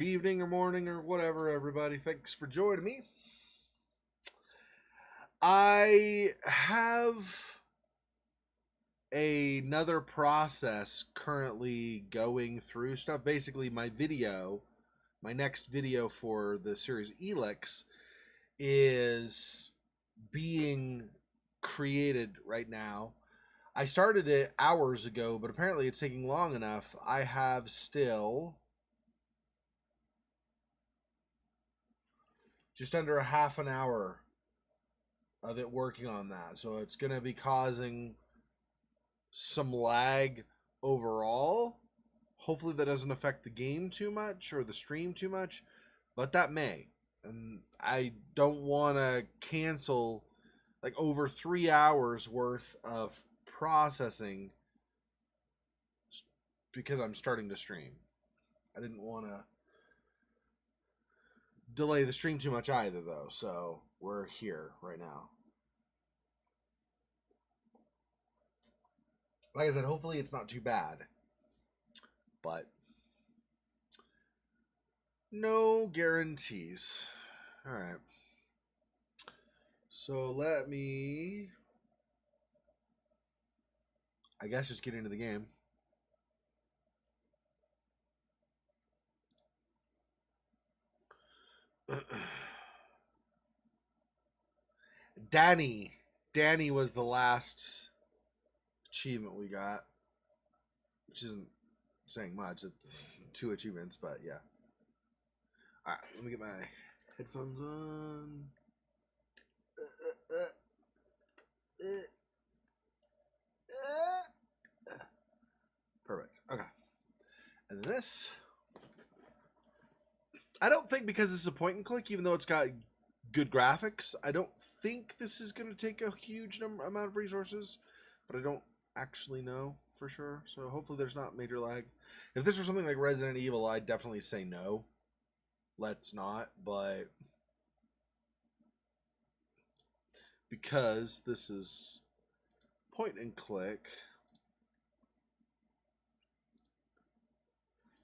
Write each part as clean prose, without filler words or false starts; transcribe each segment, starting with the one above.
Evening or morning or whatever, everybody. Thanks for joining me. I have another process currently going through stuff. Basically, my next video for the series Elix is being created right now. I started it hours ago, but apparently it's taking long enough. I have still just under a half an hour of it working on that. So it's going to be causing some lag overall. Hopefully that doesn't affect the game too much or the stream too much, but that may. And I don't want to cancel like over 3 hours worth of processing because I'm starting to stream. I didn't want to delay the stream too much either, though, so we're here right now. Like I said, hopefully it's not too bad, but no guarantees. All right. So let me, I guess, just get into the game. Danny was the last achievement we got, which isn't saying much. It's 2 achievements, but yeah. All right, let me get my headphones on. Perfect. Okay. And then this. I don't think because this is a point and click, even though it's got good graphics, I don't think this is going to take a huge amount of resources, but I don't actually know for sure. So hopefully there's not major lag. If this were something like Resident Evil, I'd definitely say no. Let's not, but because this is point and click,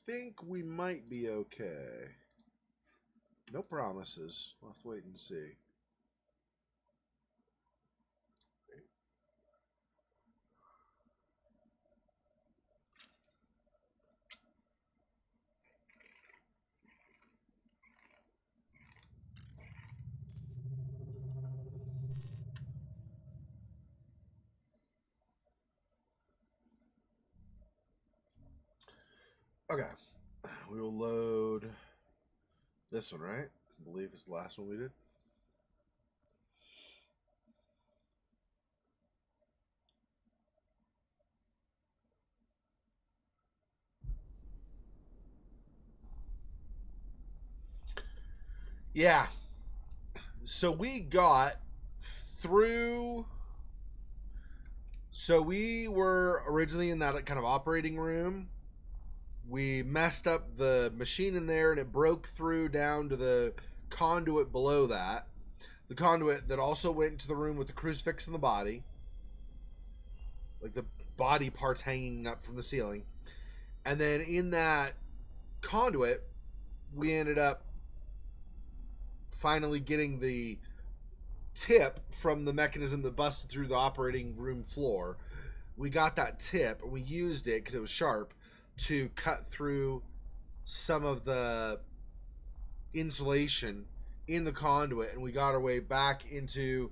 think we might be okay. No promises. We'll have to wait and see. Okay. We will load this one, right? I believe it's the last one we did. Yeah. So we got through. So we were originally in that kind of operating room. We messed up the machine in there and it broke through down to the conduit below that. The conduit that also went to the room with the crucifix and the body. Like the body parts hanging up from the ceiling. And then in that conduit, we ended up finally getting the tip from the mechanism that busted through the operating room floor. We got that tip and we used it because it was sharp to cut through some of the insulation in the conduit, and we got our way back into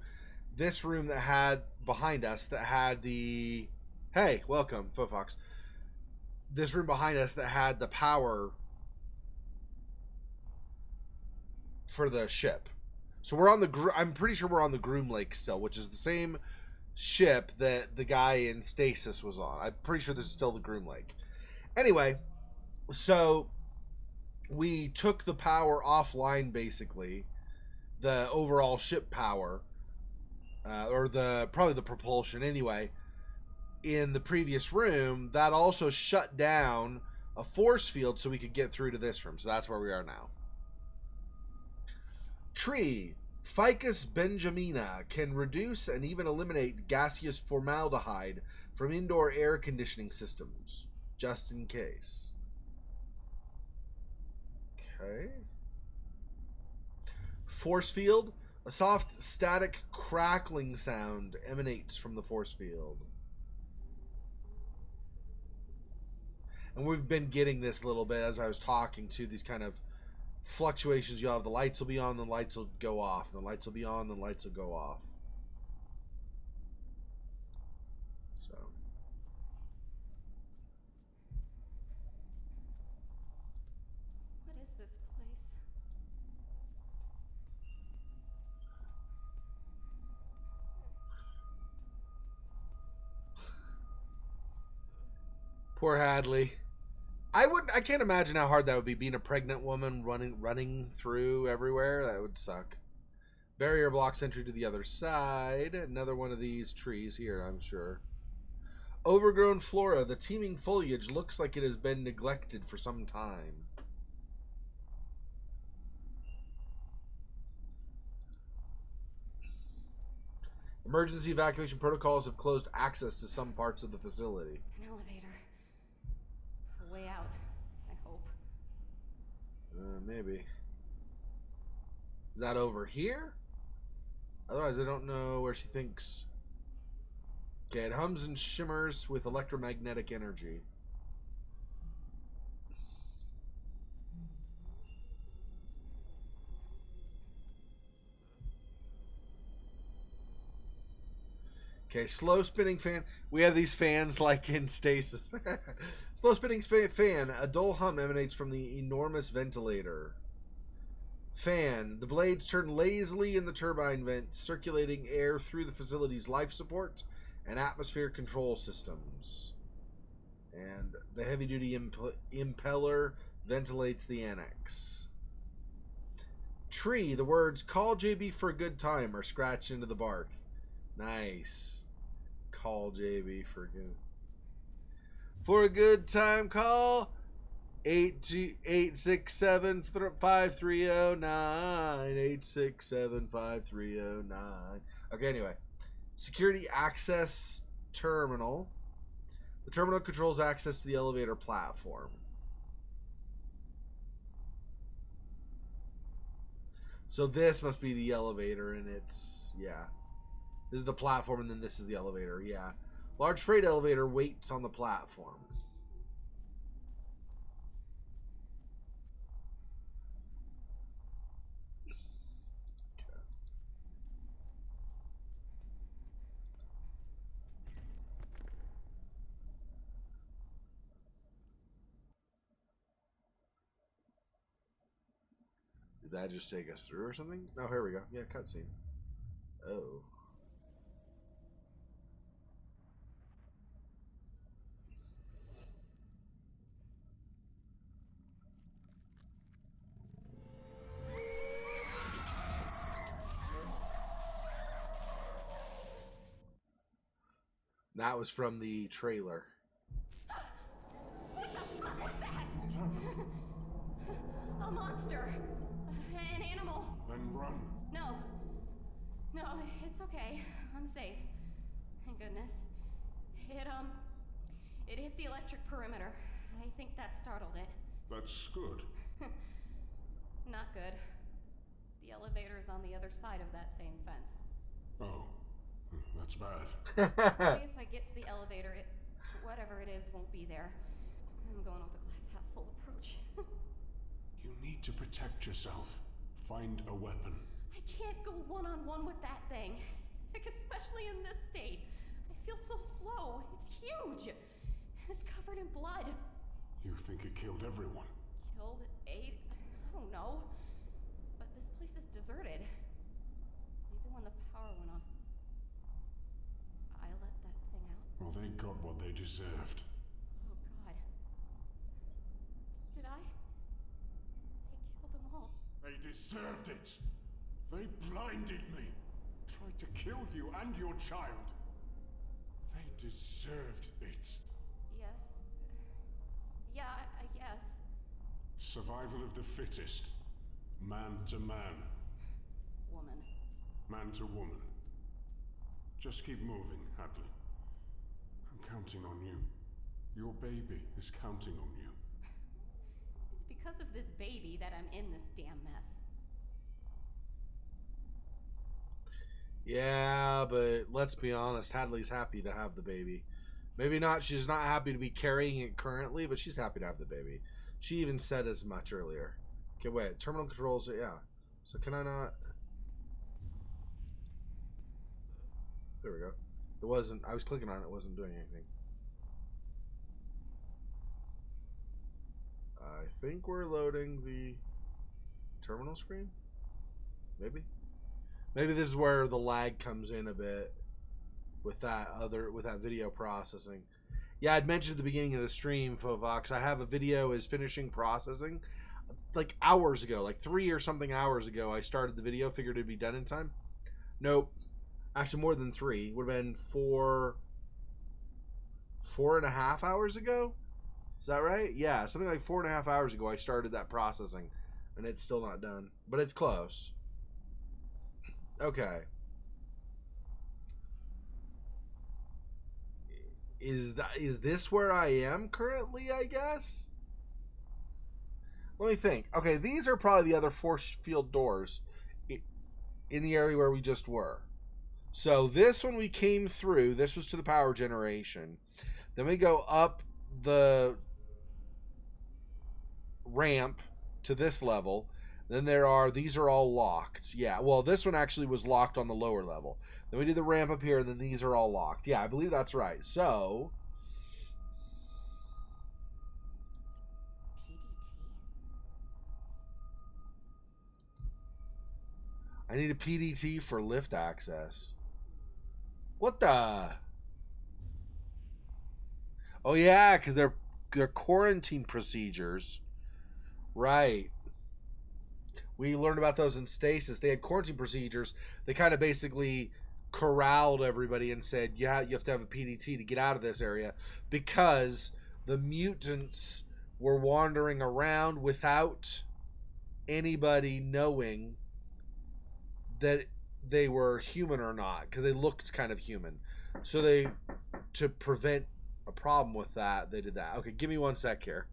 this room that had behind us that had the welcome Footfox. This room behind us that had the power for the ship. So we're on the I'm pretty sure we're on the Groomlake still, which is the same ship that the guy in STASIS was on. I'm pretty sure this is still the Groomlake. Anyway, so we took the power offline, basically, the overall ship power, or probably the propulsion anyway, in the previous room. That also shut down a force field so we could get through to this room. So that's where we are now. Tree. Ficus benjamina can reduce and even eliminate gaseous formaldehyde from indoor air conditioning systems, just in case. Okay. Force field. A soft, static, crackling sound emanates from the force field. And we've been getting this a little bit as I was talking to these kind of fluctuations. You'll have the lights will be on, the lights will go off. And the lights will be on, the lights will go off. So. What is this place? Poor Hadley. I can't imagine how hard that would be, being a pregnant woman running through everywhere. That would suck. Barrier blocks entry to the other side. Another one of these trees here, I'm sure. Overgrown flora. The teeming foliage looks like it has been neglected for some time. Emergency evacuation protocols have closed access to some parts of the facility. An elevator. A way out, I hope. Maybe. Is that over here? Otherwise, I don't know where she thinks. Okay, it hums and shimmers with electromagnetic energy. Okay, slow spinning fan. We have these fans like in Stasis. Slow spinning fan. A dull hum emanates from the enormous ventilator. Fan. The blades turn lazily in the turbine vents, circulating air through the facility's life support and atmosphere control systems. And the heavy-duty impeller ventilates the annex. Tree. The words, "Call JB for a good time," are scratched into the bark. Nice. Call JB for a good time. Call 867-5309. 867-5309. Okay, anyway. Security access terminal. The terminal controls access to the elevator platform. So this must be the elevator, and it's, yeah. This is the platform, and then this is the elevator, yeah. Large freight elevator waits on the platform. Okay. Did that just take us through or something? Oh, here we go. Yeah, cutscene. Oh. That was from the trailer. What the fuck was that? A monster. An animal. Then run. No. No, it's okay. I'm safe. Thank goodness. It hit the electric perimeter. I think that startled it. That's good. Not good. The elevator's on the other side of that same fence. Oh, that's bad. Maybe if I get to the elevator, whatever it is, won't be there. I'm going with a glass half full approach. You need to protect yourself. Find a weapon. I can't go one-on-one with that thing. Like, especially in this state. I feel so slow. It's huge. And it's covered in blood. You think it killed everyone? Killed 8? I don't know. But this place is deserted. Maybe when the power went off, I let that thing out. Well, they got what they deserved. Oh, God. Did I? I killed them all. They deserved it. They blinded me. Tried to kill you and your child. They deserved it. Yes. Yeah, I guess. Survival of the fittest. Man to man. Woman. Man to woman. Just keep moving, Hadley. I'm counting on you. Your baby is counting on you. It's It's because of this baby that I'm in this damn mess. Yeah, but let's be honest. Hadley's happy to have the baby. Maybe not. She's not happy to be carrying it currently, but she's happy to have the baby. She even said as much earlier. Okay, wait. Terminal controls. Yeah. So can I not? There we go. It wasn't. I was clicking on it. It wasn't doing anything. I think we're loading the terminal screen. Maybe. Maybe this is where the lag comes in a bit with that video processing. Yeah, I'd mentioned at the beginning of the stream, Fovox, I have a video is finishing processing. Like hours ago, like 3 or something hours ago, I started the video, figured it'd be done in time. Nope. Actually, more than 3. Would have been 4.5 hours ago. Is that right? Yeah, something like 4.5 hours ago, I started that processing, and it's still not done, but it's close. Okay. Is this where I am currently, I guess? Let me think. Okay, these are probably the other force field doors in the area where we just were. So this, when we came through, this was to the power generation. Then we go up the ramp to this level. Then these are all locked. Yeah, well, this one actually was locked on the lower level. Then we do the ramp up here, and then these are all locked. Yeah, I believe that's right. So I need a PDT for lift access. What the? Oh yeah, because they're quarantine procedures, right? We learned about those in Stasis. They had quarantine procedures. They kind of basically corralled everybody and said, yeah, you have to have a PDT to get out of this area because the mutants were wandering around without anybody knowing that they were human or not, because they looked kind of human. So to prevent a problem with that, they did that. Okay, give me 1 sec here.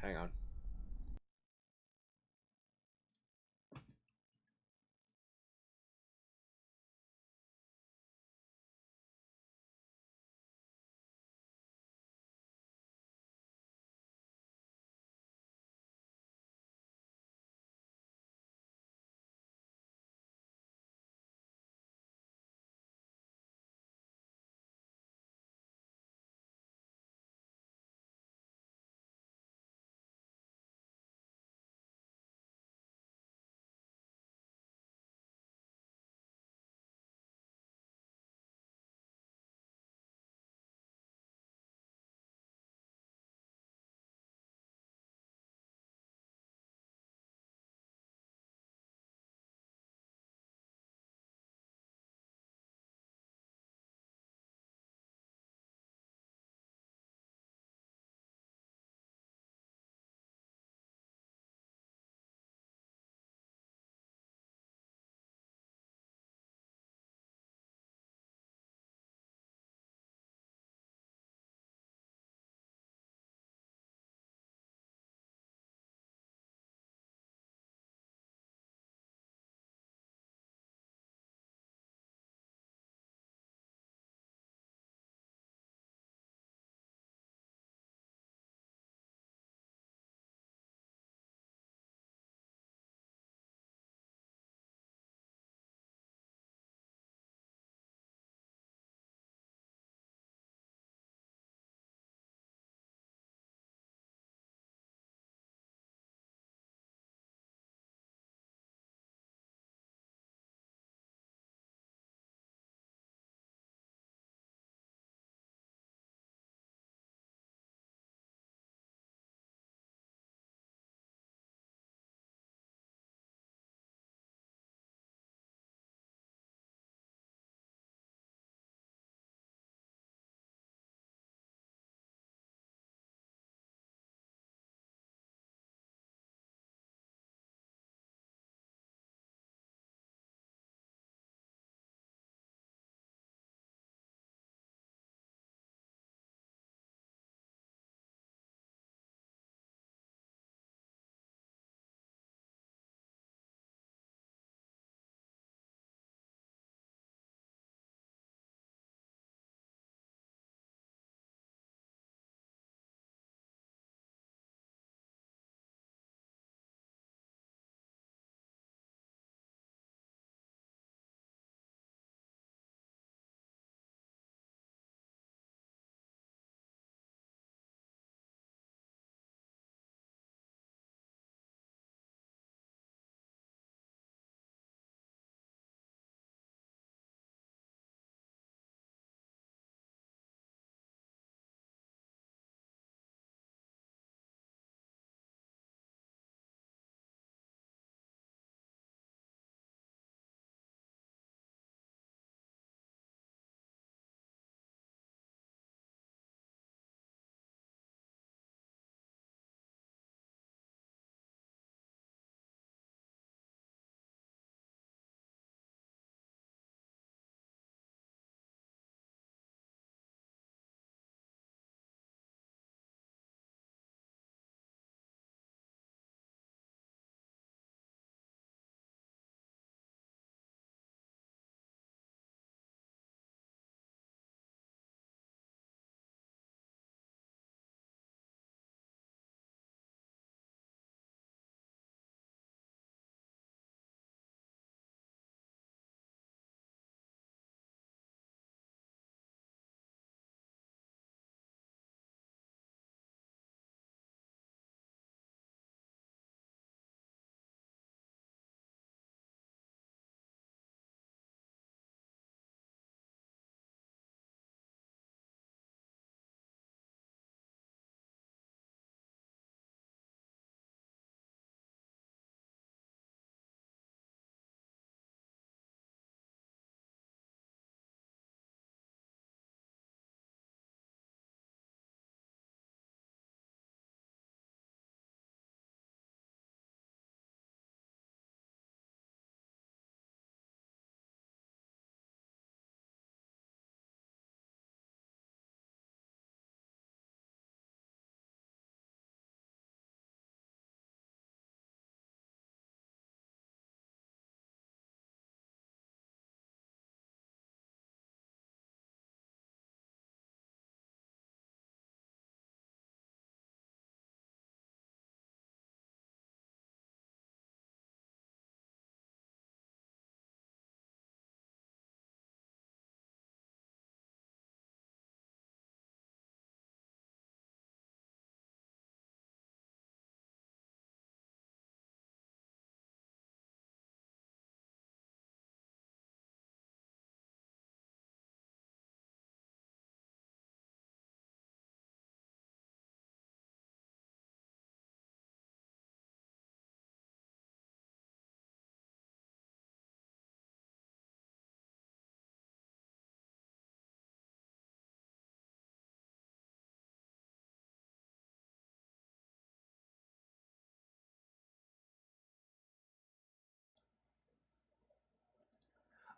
Hang on.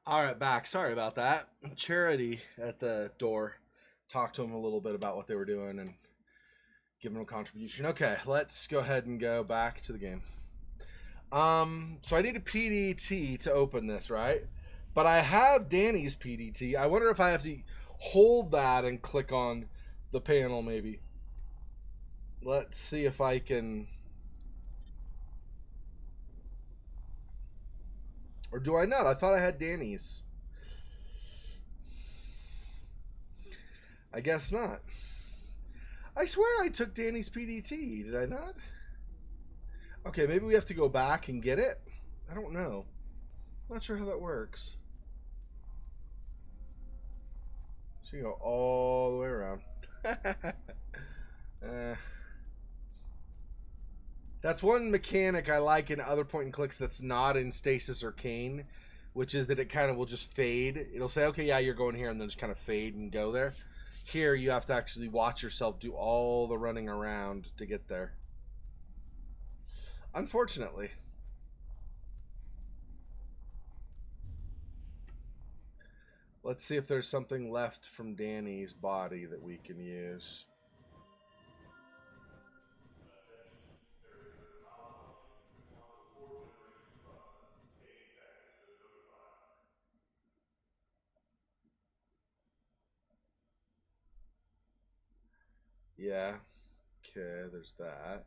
All right, back. Sorry about that. Charity at the door. Talked to him a little bit about what they were doing and give them a contribution. Okay, let's go ahead and go back to the game. So I need a PDT to open this, right? But I have Danny's PDT. I wonder if I have to hold that and click on the panel, maybe. Let's see if I can... Or do I not? I thought I had Danny's. I guess not. I swear I took Danny's PDT. Did I not? Okay, maybe we have to go back and get it? I don't know. I'm not sure how that works. So you go all the way around. That's one mechanic I like in other point and clicks that's not in Stasis or CAYNE, which is that it kind of will just fade. It'll say, okay, yeah, you're going here, and then just kind of fade and go there. Here, you have to actually watch yourself do all the running around to get there. Unfortunately. Let's see if there's something left from Danny's body that we can use. Yeah. Okay, there's that.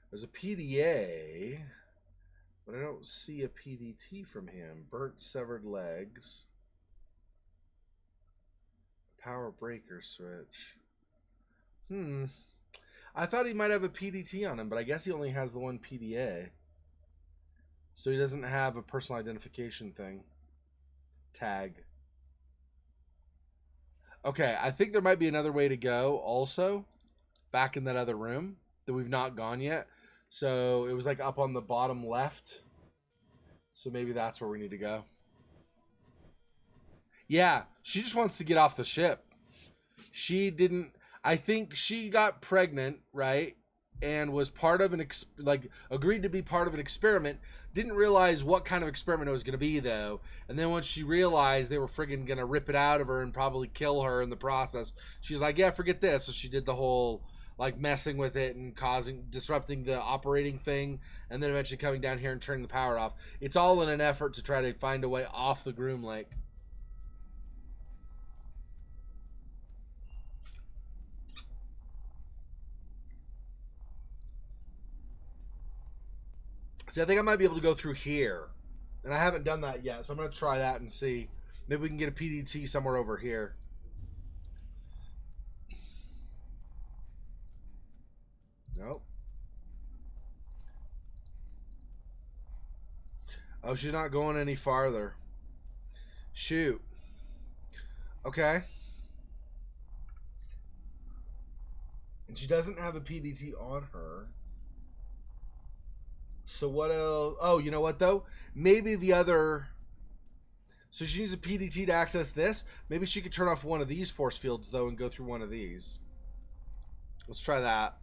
There's a PDA, but I don't see a PDT from him. Burnt severed legs. Power breaker switch. I thought he might have a PDT on him, but I guess he only has the one PDA. So he doesn't have a personal identification thing. Tag. Okay, I think there might be another way to go also. Back in that other room that we've not gone yet. So it was like up on the bottom left. So maybe that's where we need to go. Yeah, she just wants to get off the ship. She didn't... I think she got pregnant, right? And was part of an... agreed to be part of an experiment. Didn't realize what kind of experiment it was going to be, though. And then once she realized they were friggin' going to rip it out of her and probably kill her in the process, she's like, yeah, forget this. So she did the whole... like messing with it and disrupting the operating thing, and then eventually coming down here and turning the power off. It's all in an effort to try to find a way off the Groomlake. See, I think I might be able to go through here, and I haven't done that yet, so I'm going to try that and see. Maybe we can get a PDT somewhere over here. Nope. Oh, she's not going any farther. Shoot. Okay. And she doesn't have a PDT on her. So what else? Oh, you know what, though? Maybe the other... So she needs a PDT to access this. Maybe she could turn off one of these force fields, though, and go through one of these. Let's try that.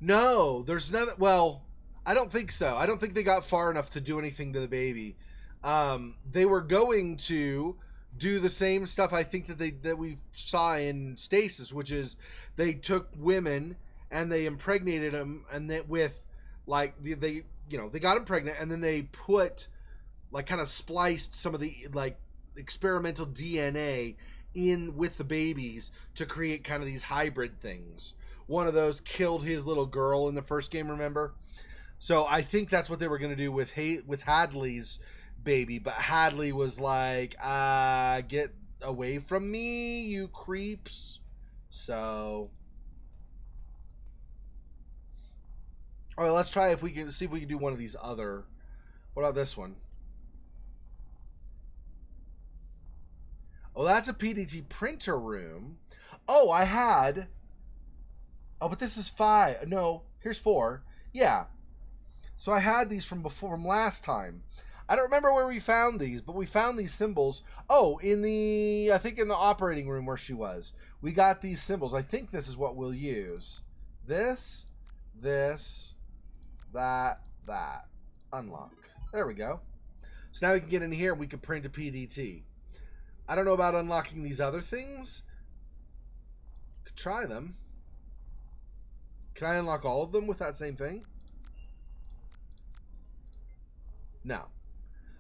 No, there's nothing. Well, I don't think so. I don't think they got far enough to do anything to the baby. They were going to do the same stuff I think that we saw in Stasis, which is they took women and they impregnated them, and that with like they got them pregnant, and then they put like kind of spliced some of the like experimental DNA in with the babies to create kind of these hybrid things. One of those killed his little girl in the first game, remember? So I think that's what they were going to do with Hadley's baby. But Hadley was like, get away from me, you creeps. So... all right, let's try see if we can do one of these other... What about this one? Oh, that's a PDT printer room. Oh, I had... Oh, but this is 5. No, here's 4. Yeah. So I had these from last time. I don't remember where we found these, but we found these symbols. Oh, I think in the operating room where she was. We got these symbols. I think this is what we'll use. This, that. Unlock. There we go. So now we can get in here and we can print a PDT. I don't know about unlocking these other things. Could try them. Can I unlock all of them with that same thing? No.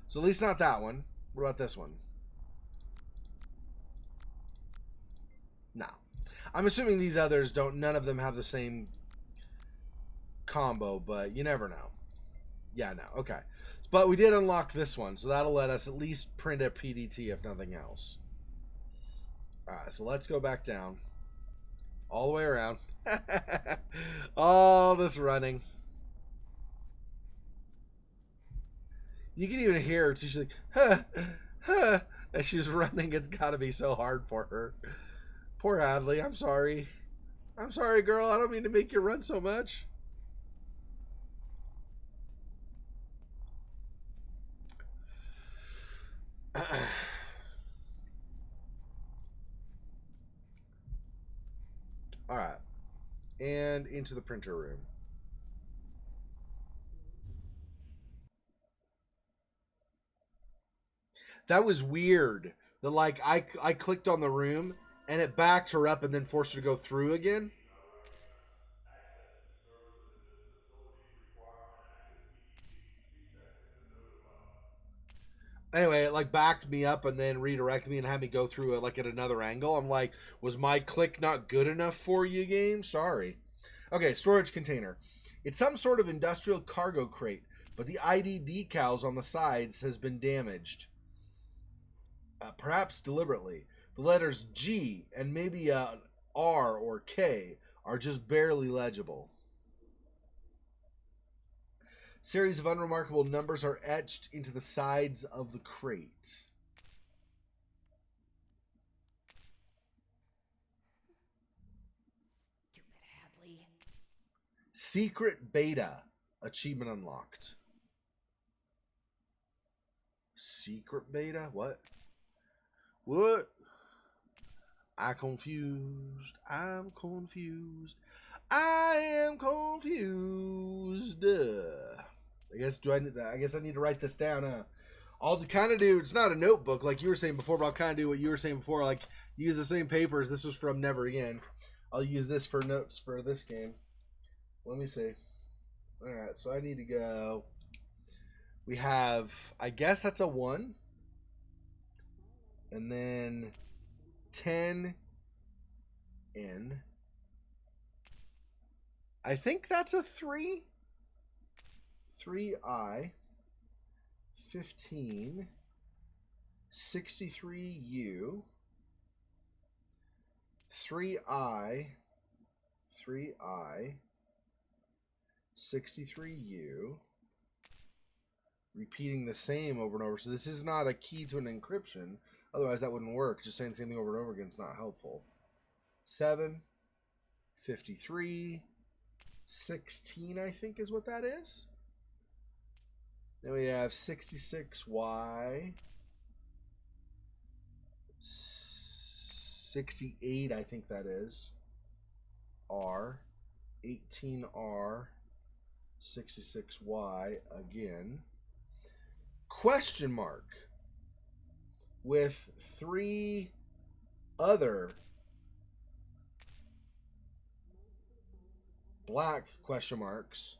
So at least not that one. What about this one? No. I'm assuming these others don't, none of them have the same combo, but you never know. Yeah, no. Okay. But we did unlock this one, so that'll let us at least print a PDT if nothing else. Alright, so let's go back down. All the way around. All this running. You can even hear her. She's like, huh, huh. As she's running, it's got to be so hard for her. Poor Hadley. I'm sorry. I'm sorry, girl. I don't mean to make you run so much. All right. And into the printer room. That was weird. That like I clicked on the room and it backed her up and then forced her to go through again. Anyway, it like backed me up and then redirected me and had me go through it like at another angle. I'm like, was my click not good enough for you, game? Sorry. Okay, storage container. It's some sort of industrial cargo crate, but the ID decals on the sides has been damaged. Perhaps deliberately. The letters G and maybe R or K are just barely legible. Series of unremarkable numbers are etched into the sides of the crate. Stupid Hadley. Secret beta. Achievement unlocked. Secret beta? What? What? I'm confused. I am confused. I guess I guess I need to write this down. I'll kind of do. It's not a notebook like you were saying before, but I'll kind of do what you were saying before. Like use the same papers. This was from Never Again. I'll use this for notes for this game. Let me see. All right, so I need to go. We have. I guess that's a 1. And then 10 in. I think that's a 3. 3I. 15. 63U. 3I. 3I. 63U. Repeating the same over and over. So this is not a key to an encryption. Otherwise, that wouldn't work. Just saying the same thing over and over again is not helpful. 7, 53, 16, I think is what that is. Then we have 66Y, 68, I think that is. R, 18R, 66Y again. Question mark. With 3 other black question marks,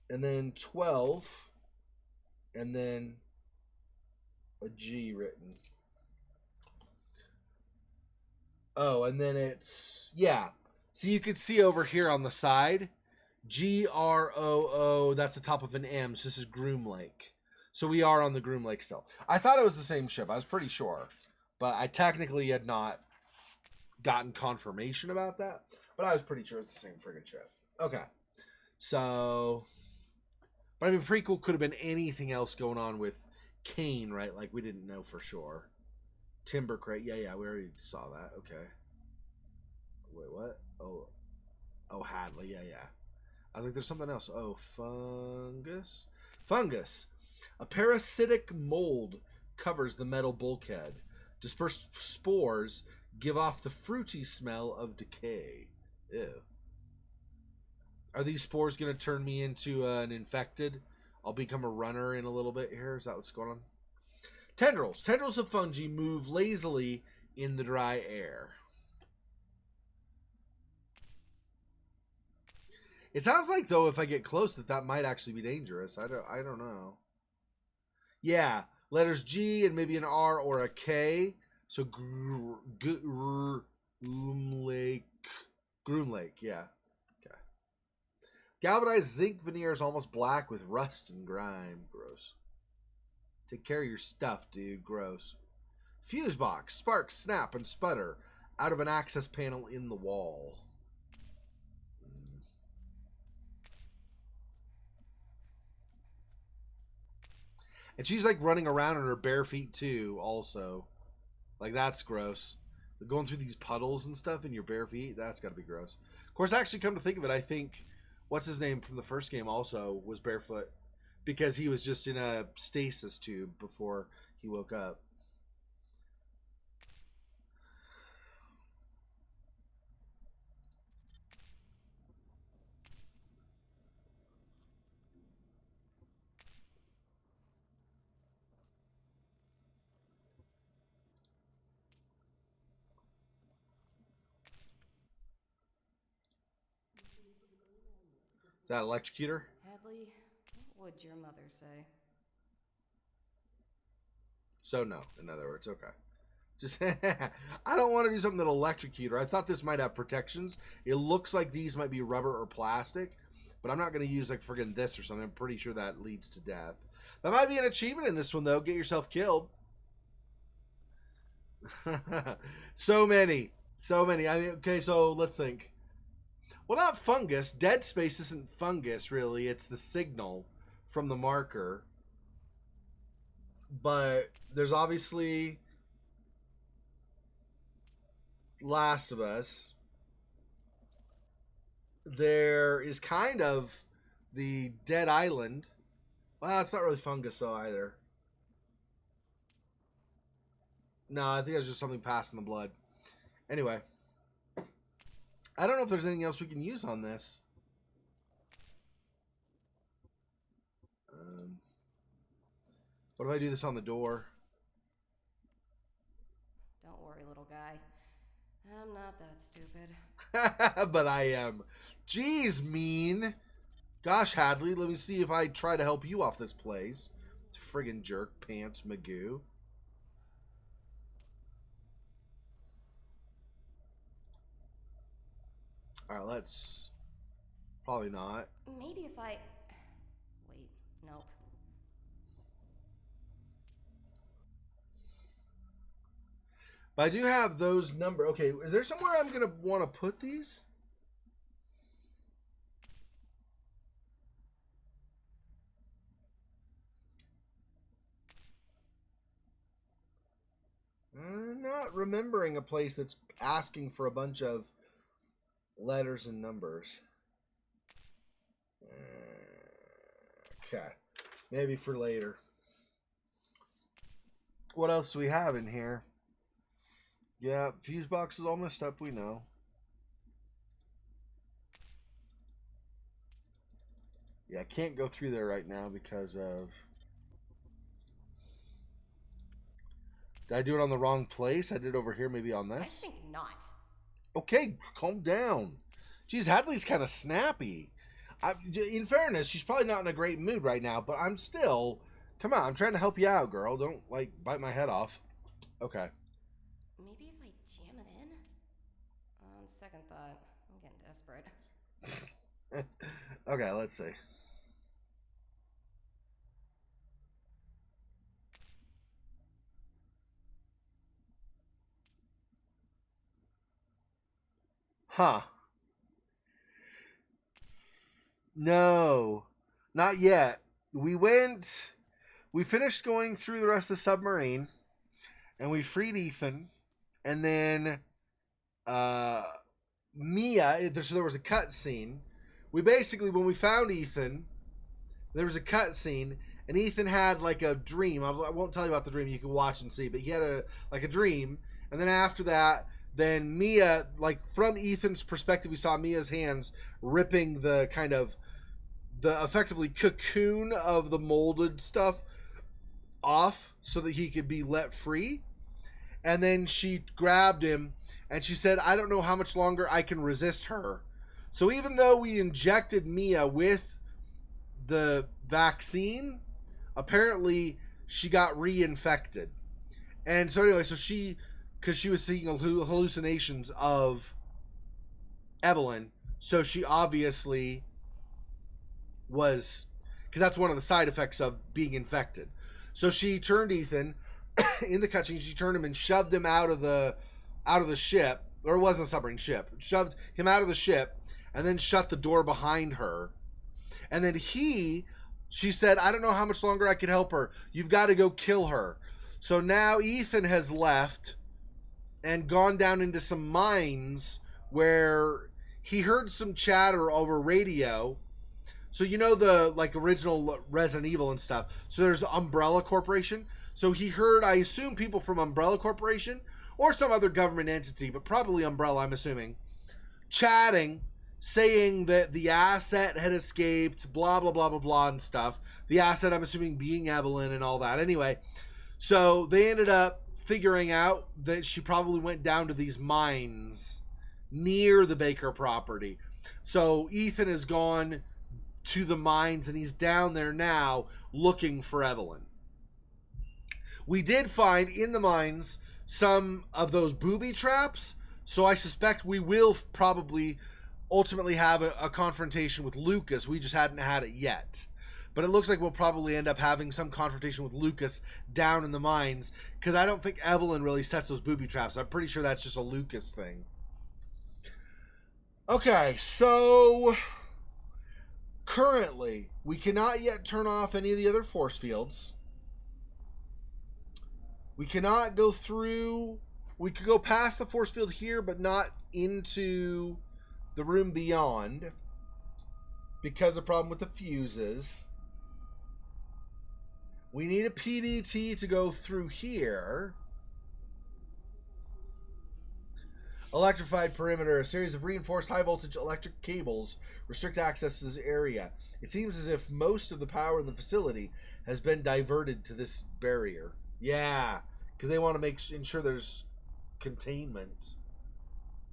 and then 12, and then a G written. Oh, and then it's, yeah. So you can see over here on the side, GROO, that's the top of an M, so this is Groomlake. So we are on the Groomlake still. I thought it was the same ship. I was pretty sure. But I technically had not gotten confirmation about that. But I was pretty sure it's the same friggin' ship. Okay. So... But I mean, prequel could have been anything else going on with CAYNE, right? Like, we didn't know for sure. Timber crate. Yeah, we already saw that. Okay. Wait, what? Oh, Hadley. Yeah. I was like, there's something else. Oh, fungus? Fungus. A parasitic mold covers the metal bulkhead. Dispersed spores give off the fruity smell of decay. Ew. Are these spores going to turn me into an infected I'll become a runner in a little bit here. Is that what's going on? Tendrils. Tendrils of fungi move lazily in the dry air. It sounds like, though, if I get close, that might actually be dangerous. I don't know. Yeah, letters G and maybe an R or a K. So Groomlake. Groomlake, yeah. Okay. Galvanized zinc veneer is almost black with rust and grime. Gross. Take care of your stuff, dude. Gross. Fuse box. Sparks, snap, and sputter out of an access panel in the wall. And she's like running around on her bare feet too, also. Like, that's gross. Going through these puddles and stuff in your bare feet, that's got to be gross. Of course, actually, come to think of it, I think, what's his name from the first game also was barefoot. Because he was just in a stasis tube before he woke up. Is that electrocutor? Hadley, what would your mother say? So no, in other words, okay. Just I don't want to do something that'll electrocute her. I thought this might have protections. It looks like these might be rubber or plastic, but I'm not going to use like friggin' this or something. I'm pretty sure that leads to death. That might be an achievement in this one though. Get yourself killed. So many. I mean, okay, so let's think. Well, not fungus. Dead space isn't fungus, really. It's the signal from the marker. But there's obviously Last of Us. There is kind of the Dead Island. Well, it's not really fungus, though, either. No, I think it's just something passing the blood. Anyway. I don't know if there's anything else we can use on this. What if I do this on the door? Don't worry, little guy. I'm not that stupid. But I am. Jeez, mean. Gosh, Hadley, let me see if I try to help you off this place. Friggin' jerk pants, Magoo. Alright, let's... Probably not. Maybe if I... Wait, nope. But I do have those number. Okay, is there somewhere I'm going to want to put these? I'm not remembering a place that's asking for a bunch of letters and numbers. Okay. Maybe for later. What else do we have in here? Yeah, fuse box is all messed up, we know. Yeah, I can't go through there right now because of... Did I do it on the wrong place? I did it over here, maybe on this? I think not. Okay, calm down. Geez, Hadley's kind of snappy. In fairness, she's probably not in a great mood right now, but I'm still... Come on, I'm trying to help you out, girl. Don't, like, bite my head off. Okay. Maybe if I jam it in? On second thought, I'm getting desperate. Okay, let's see. Huh. No, not yet. We finished going through the rest of the submarine, and we freed Ethan, and then Mia, there was a cut scene. We basically, when we found Ethan, there was a cut scene, and Ethan had like a dream. I won't tell you about the dream. You can watch and see, but he had a dream, and then after that, then Mia, like from Ethan's perspective, we saw Mia's hands ripping the the effectively cocoon of the molded stuff off so that he could be let free. And then she grabbed him and she said, I don't know how much longer I can resist her. So even though we injected Mia with the vaccine, apparently she got reinfected. And so anyway, so she, because she was seeing hallucinations of Evelyn, so she obviously was, because that's one of the side effects of being infected. So she turned Ethan in the cutscene. She turned him and shoved him out of the ship, or it wasn't a submarine ship. Shoved him out of the ship, and then shut the door behind her. And then she said, I don't know how much longer I can help her. You've got to go kill her. So now Ethan has left and gone down into some mines where he heard some chatter over radio. So you know the like original Resident Evil and stuff. So there's the Umbrella Corporation. So he heard, I assume, people from Umbrella Corporation or some other government entity, but probably Umbrella, I'm assuming, chatting, saying that the asset had escaped, blah, blah, blah, blah, blah, and stuff. The asset, I'm assuming, being Evelyn and all that. Anyway, so they ended up figuring out that she probably went down to these mines near the Baker property. So Ethan has gone to the mines and he's down there now looking for Evelyn. We did find in the mines some of those booby traps, so I suspect we will probably ultimately have a confrontation with Lucas. We just hadn't had it yet. But it looks like we'll probably end up having some confrontation with Lucas down in the mines, because I don't think Evelyn really sets those booby traps. I'm pretty sure that's just a Lucas thing. Okay, so currently we cannot yet turn off any of the other force fields. We cannot go through. We could go past the force field here, but not into the room beyond because of the problem with the fuses. We need a PDT to go through here. Electrified perimeter. A series of reinforced high-voltage electric cables restrict access to this area. It seems as if most of the power in the facility has been diverted to this barrier. Yeah, because they want to ensure there's containment.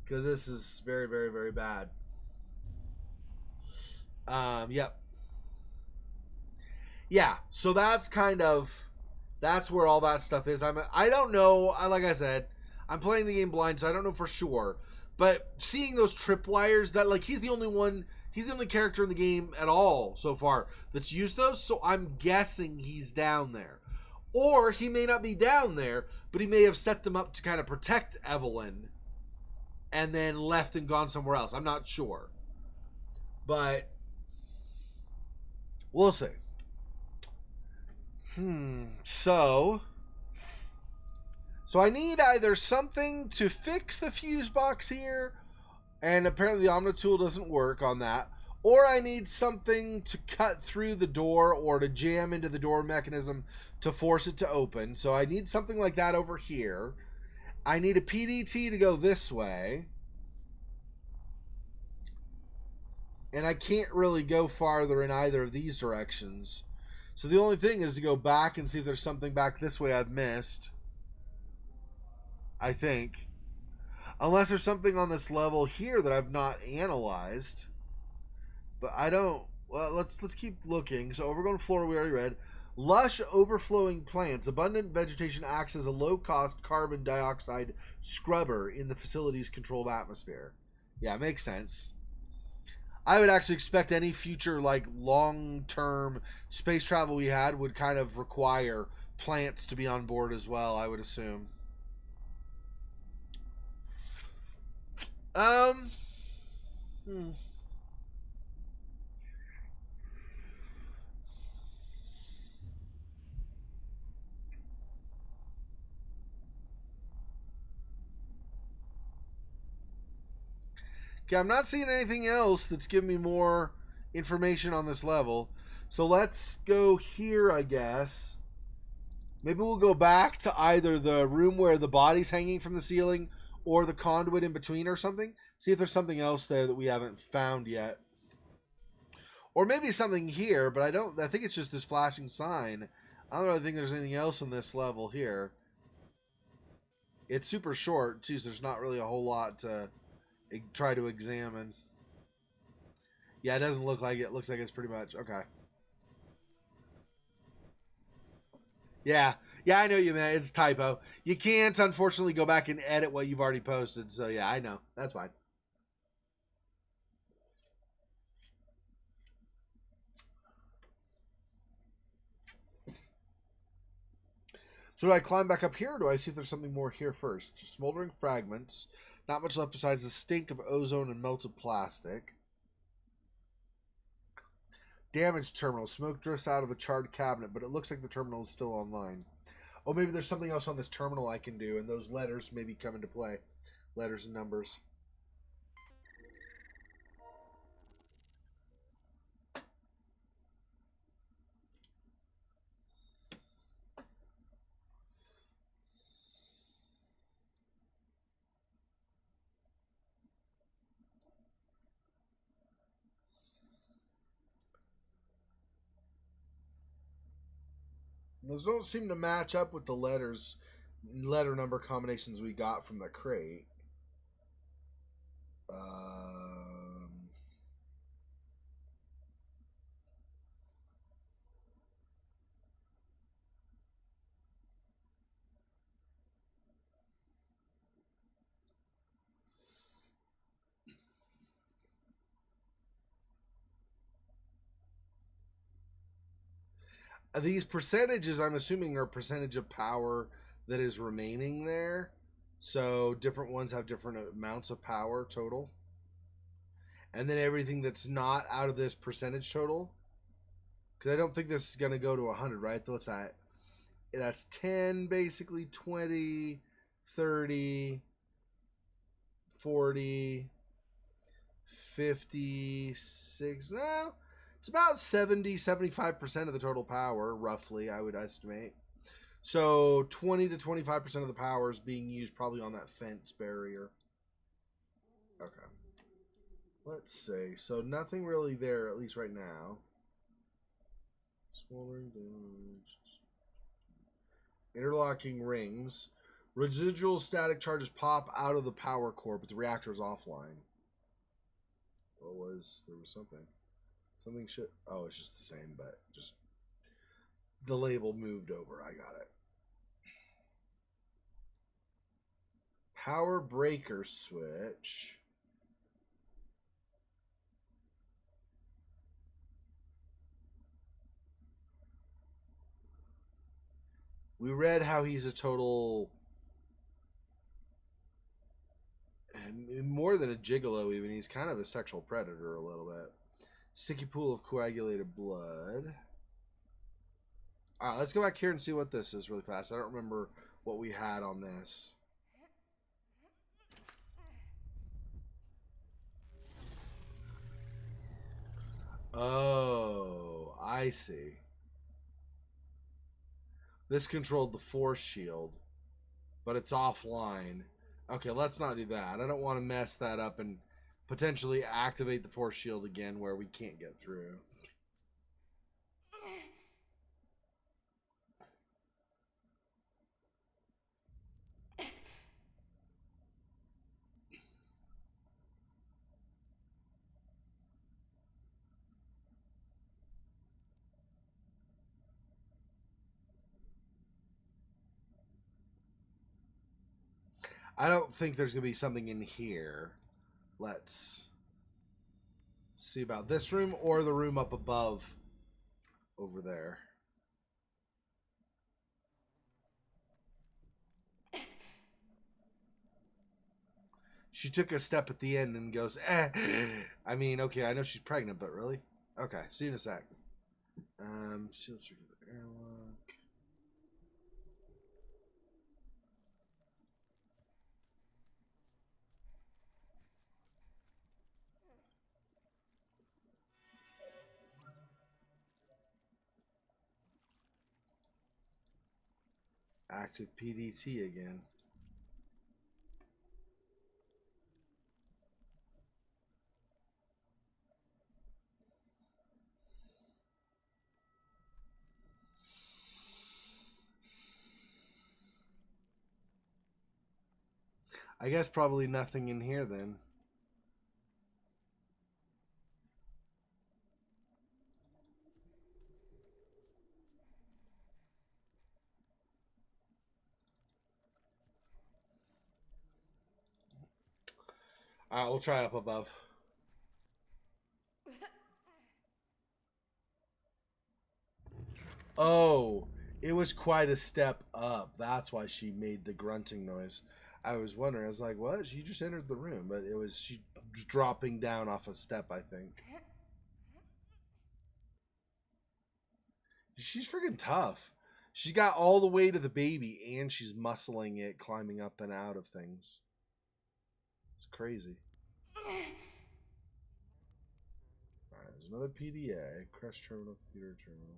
Because this is very, very, very bad. Yep. Yeah, so that's where all that stuff is. I don't know. Like I said, I'm playing the game blind, so I don't know for sure. But seeing those tripwires, that like he's the only character in the game at all so far that's used those. So I'm guessing he's down there. Or he may not be down there, but he may have set them up to kind of protect Evelyn and then left and gone somewhere else. I'm not sure. But we'll see. So I need either something to fix the fuse box here, and apparently the Omnitool doesn't work on that, or I need something to cut through the door or to jam into the door mechanism to force it to open. So I need something like that over here. I need a PDT to go this way. And I can't really go farther in either of these directions. So the only thing is to go back and see if there's something back this way I've missed. I think. Unless there's something on this level here that I've not analyzed. But I don't. Well, let's keep looking. So overgrown floor we already read. Lush overflowing plants. Abundant vegetation acts as a low-cost carbon dioxide scrubber in the facility's controlled atmosphere. Yeah, makes sense. I would actually expect any future like long-term space travel we had would kind of require plants to be on board as well, I would assume. Okay, I'm not seeing anything else that's giving me more information on this level. So let's go here, I guess. Maybe we'll go back to either the room where the body's hanging from the ceiling or the conduit in between or something. See if there's something else there that we haven't found yet. Or maybe something here, but I think it's just this flashing sign. I don't really think there's anything else in this level here. It's super short, too, so there's not really a whole lot to try to examine. Yeah, it doesn't look like it. It looks like it's pretty much... Okay. Yeah. Yeah, I know you meant. It's a typo. You can't, unfortunately, go back and edit what you've already posted. So, yeah, I know. That's fine. So do I climb back up here, or do I see if there's something more here first? Just smoldering fragments. Not much left besides the stink of ozone and melted plastic. Damaged terminal. Smoke drifts out of the charred cabinet, but it looks like the terminal is still online. Oh, maybe there's something else on this terminal I can do, and those letters maybe come into play. Letters and numbers. Those don't seem to match up with the letter number combinations we got from the crate. These percentages, I'm assuming, are percentage of power that is remaining there. So different ones have different amounts of power total. And then everything that's not out of this percentage total. Because I don't think this is going to go to 100, right? What's that? That's 10, basically, 20, 30, 40, 56. No, it's about 70, 75% of the total power, roughly, I would estimate. So 20 to 25% of the power is being used probably on that fence barrier. Okay. Let's see. So nothing really there, at least right now. Smoldering damage. Interlocking rings. Residual static charges pop out of the power core, but the reactor is offline. What was... There was something. Something should... Oh, it's just the same, but just... The label moved over. I got it. Power breaker switch. We read how he's a total... More than a gigolo, even. He's kind of a sexual predator a little bit. Sticky pool of coagulated blood. Alright, let's go back here and see what this is really fast. I don't remember what we had on this. Oh, I see. This controlled the force shield, but it's offline. Okay, let's not do that. I don't want to mess that up and potentially activate the force shield again where we can't get through. I don't think there's going to be something in here. Let's see about this room or the room up above over there. She took a step at the end and goes, eh. I mean, okay, I know she's pregnant, but really? Okay, see you in a sec. See, let's look at the airlock. Active PDT again. I guess probably nothing in here then. Alright, we'll try up above. Oh, it was quite a step up. That's why she made the grunting noise. I was wondering. I was like, what? She just entered the room, but it was she was dropping down off a step, I think. She's freaking tough. She got all the way to the baby, and she's muscling it, climbing up and out of things. It's crazy. Alright, there's another PDA. Crush terminal, computer terminal.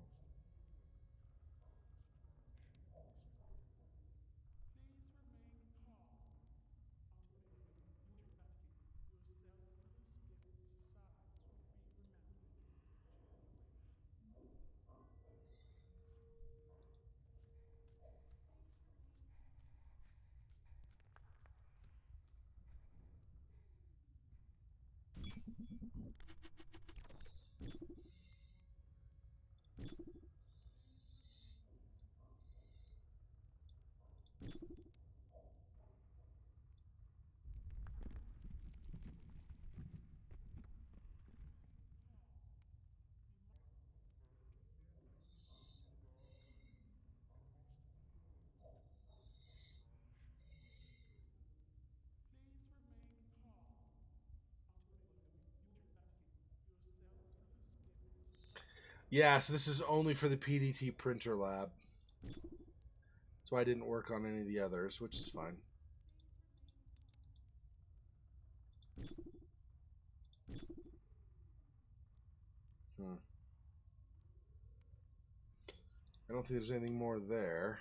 Yeah, so this is only for the PDT printer lab. That's why I didn't work on any of the others, which is fine. I don't think there's anything more there.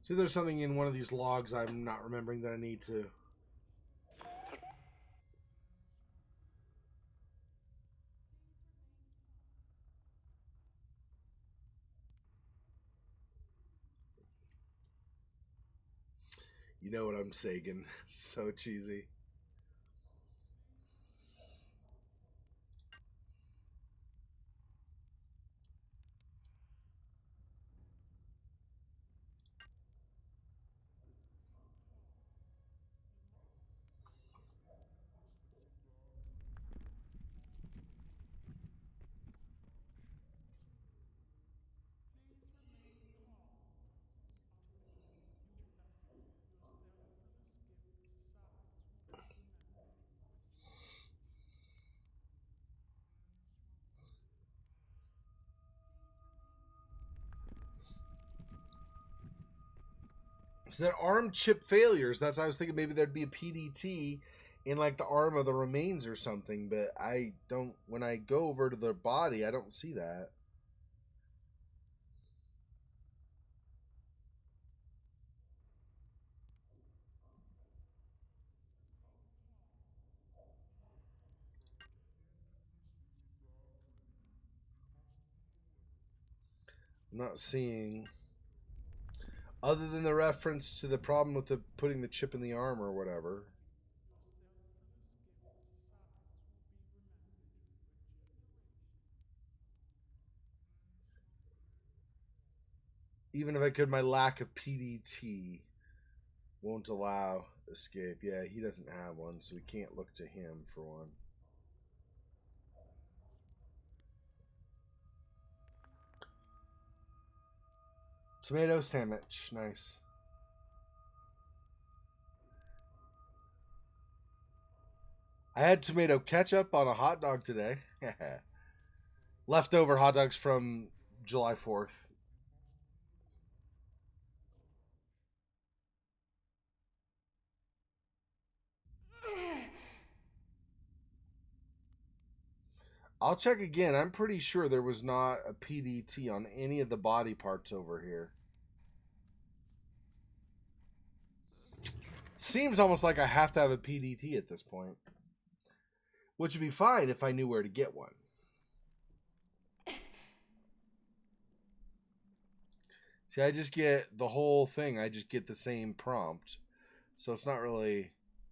See, there's something in one of these logs I'm not remembering that I need to. You know what I'm saying? So cheesy. So that arm chip failures. That's why I was thinking maybe there'd be a PDT in like the arm of the remains or something, but I don't. When I go over to the body, I don't see that. I'm not seeing, other than the reference to the problem with the putting the chip in the arm or whatever. Even if I could, my lack of PDT won't allow escape. Yeah, he doesn't have one, so we can't look to him for one. Tomato sandwich. Nice. I had tomato ketchup on a hot dog today. Leftover hot dogs from July 4th. I'll check again. I'm pretty sure there was not a PDT on any of the body parts over here. Seems almost like I have to have a PDT at this point. Which would be fine if I knew where to get one. See, I just get the whole thing. I just get the same prompt. So it's not really,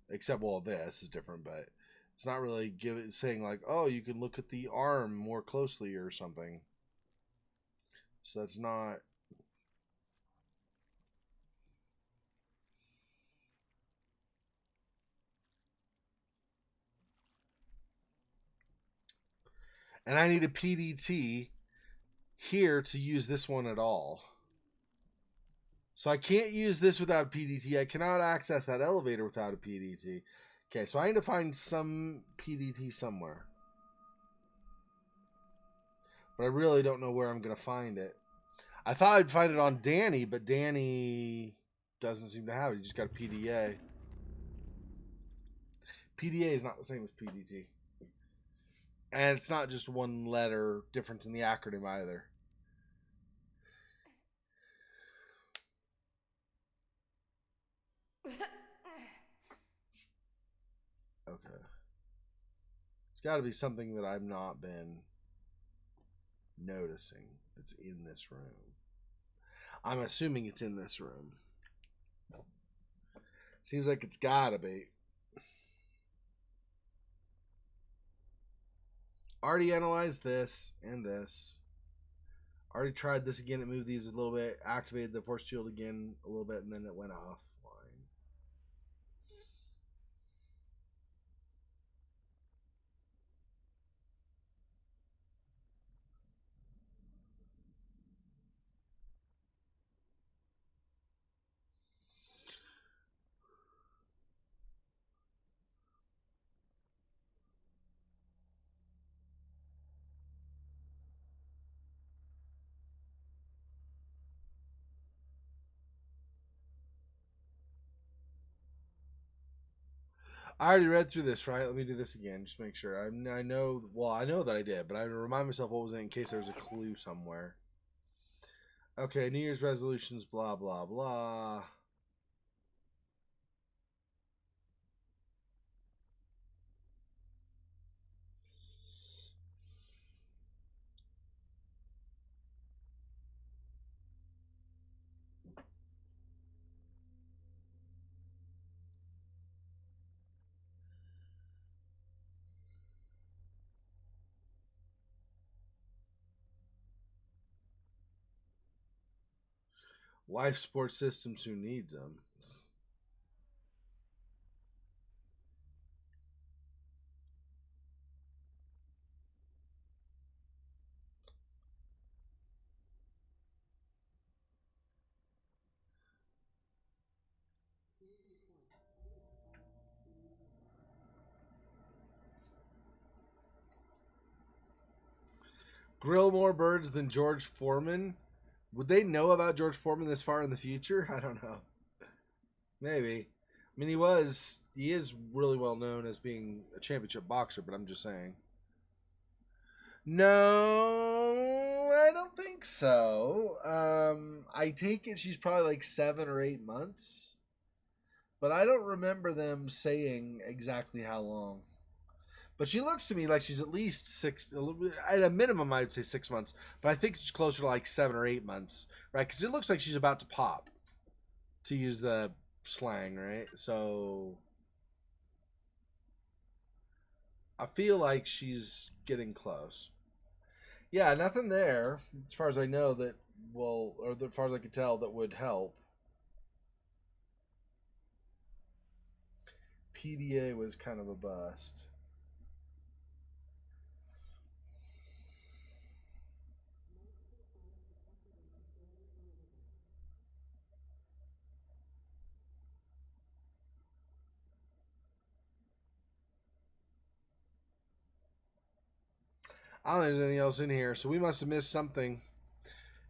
except, well, this is different, but it's not really saying like, oh, you can look at the arm more closely or something. So that's not. And I need a PDT here to use this one at all. So I can't use this without a PDT. I cannot access that elevator without a PDT. Okay, so I need to find some PDT somewhere. But I really don't know where I'm going to find it. I thought I'd find it on Danny, but Danny doesn't seem to have it. He just got a PDA. PDA is not the same as PDT. And it's not just one letter difference in the acronym either. Okay. It's got to be something that I've not been noticing. It's in this room. I'm assuming it's in this room. Seems like it's got to be. Already analyzed this and this. Already tried this again. It moved these a little bit. Activated the force shield again a little bit, and then it went offline. I already read through this, right? Let me do this again, just make sure. I know, well, I know that I did, but I remind myself what was in case there was a clue somewhere. Okay, New Year's resolutions, blah, blah, blah. Life support systems, who needs them? Grill more birds than George Foreman? Would they know about George Foreman this far in the future? I don't know. Maybe. I mean, he is really well known as being a championship boxer, but I'm just saying. No, I don't think so. I take it she's probably like 7 or 8 months, but I don't remember them saying exactly how long. But she looks to me like she's at least 6, at a minimum, I'd say 6 months. But I think it's closer to like 7 or 8 months, right? Because it looks like she's about to pop, to use the slang, right? So I feel like she's getting close. Yeah, nothing there, as far as I know, that will, or as far as I could tell, that would help. PDA was kind of a bust. I don't think there's anything else in here, so we must have missed something.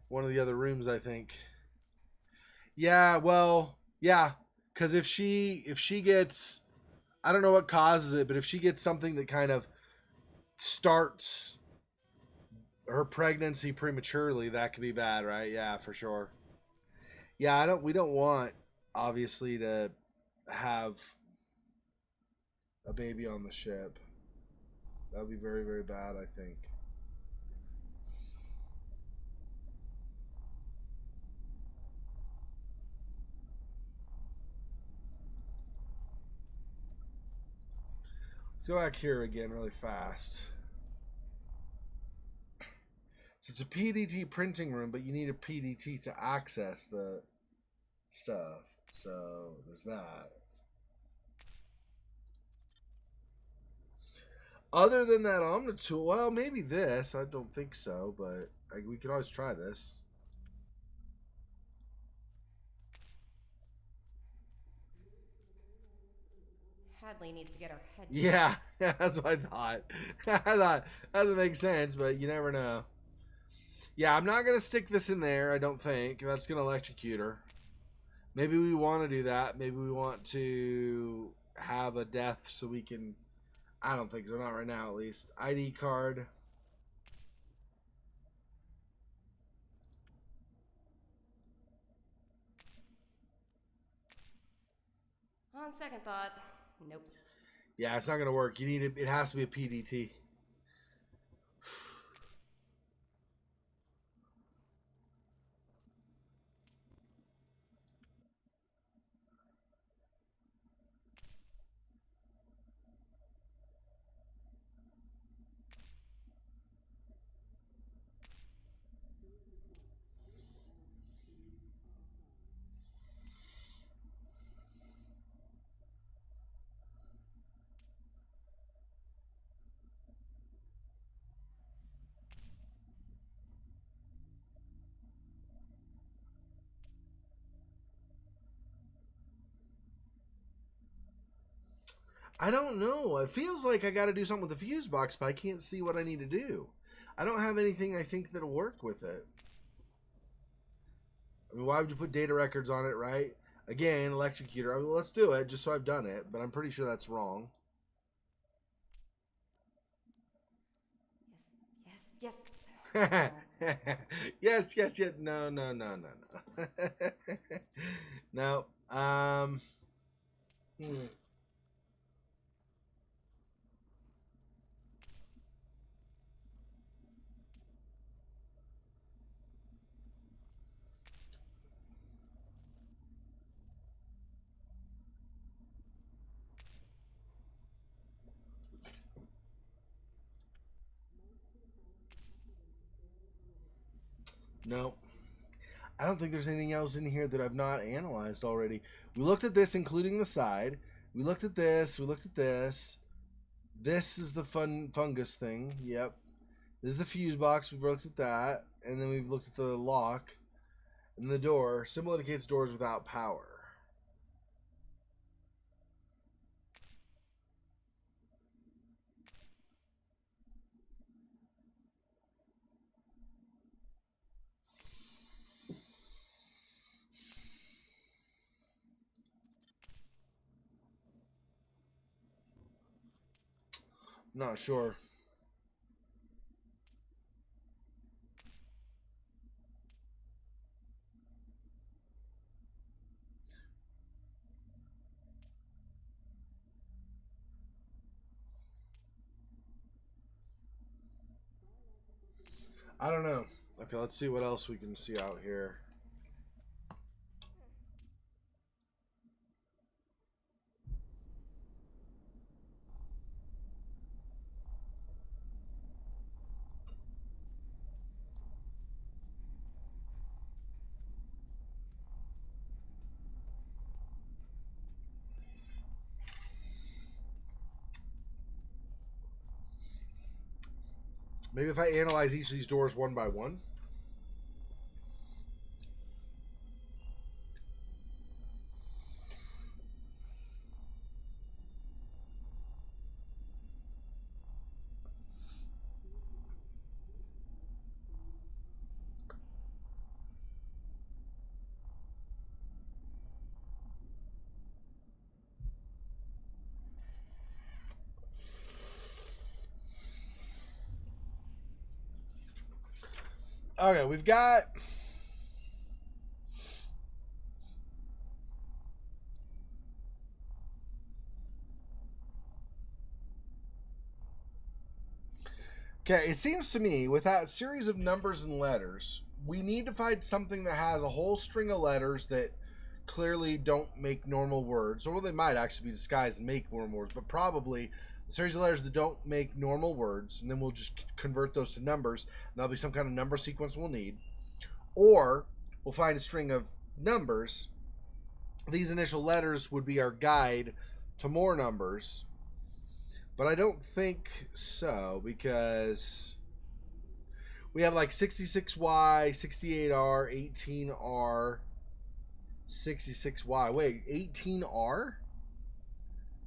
One of the other rooms, I think. Yeah, well, yeah, because if she gets, I don't know what causes it, but if she gets something that kind of starts her pregnancy prematurely, that could be bad, right? Yeah, for sure. Yeah, we don't want, obviously, to have a baby on the ship. That would be very, very bad, I think. Let's go back here again really fast. So it's a PDT printing room, but you need a PDT to access the stuff. So there's that. Other than that Omnitool, well, maybe this. I don't think so, but we could always try this. Hadley needs to get her head. Yeah, that's what I thought. I thought that doesn't make sense, but you never know. Yeah, I'm not gonna stick this in there. I don't think that's gonna electrocute her. Maybe we want to do that. Maybe we want to have a death so we can. I don't think so. Not right now, at least. ID card. On second thought, nope. Yeah, it's not gonna work. You need it has to be a PDT. I don't know. It feels like I got to do something with the fuse box, but I can't see what I need to do. I don't have anything I think that'll work with it. I mean, why would you put data records on it, right? Again, electrocutor. I mean, let's do it just so I've done it, but I'm pretty sure that's wrong. Yes, yes. Yes, yes, yes. No, no, no, no, no. No. No. I don't think there's anything else in here that I've not analyzed already. We looked at this, including the side. We looked at this. We looked at this. This is the fungus thing. Yep. This is the fuse box. We've looked at that. And then we've looked at the lock and the door. Symbol indicates doors without power. Not sure. I don't know. Okay, let's see what else we can see out here. Maybe if I analyze each of these doors one by one. Okay, we've got... Okay, it seems to me, with that series of numbers and letters, we need to find something that has a whole string of letters that clearly don't make normal words, or they might actually be disguised and make normal words, but probably a series of letters that don't make normal words, and then we'll just convert those to numbers, and that'll be some kind of number sequence we'll need. Or we'll find a string of numbers. These initial letters would be our guide to more numbers. But I don't think so, because we have like 66Y, 68R, 18R, 66Y. Wait, 18R?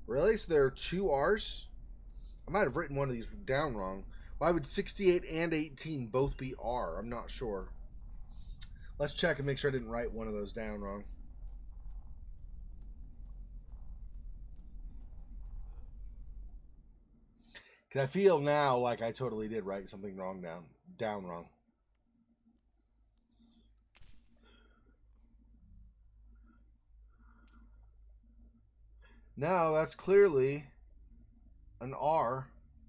Really? So there are 2 R's? I might have written one of these down wrong. Why would 68 and 18 both be R? I'm not sure. Let's check and make sure I didn't write one of those down wrong. Because I feel now like I totally did write something wrong down wrong. Now that's clearly an R,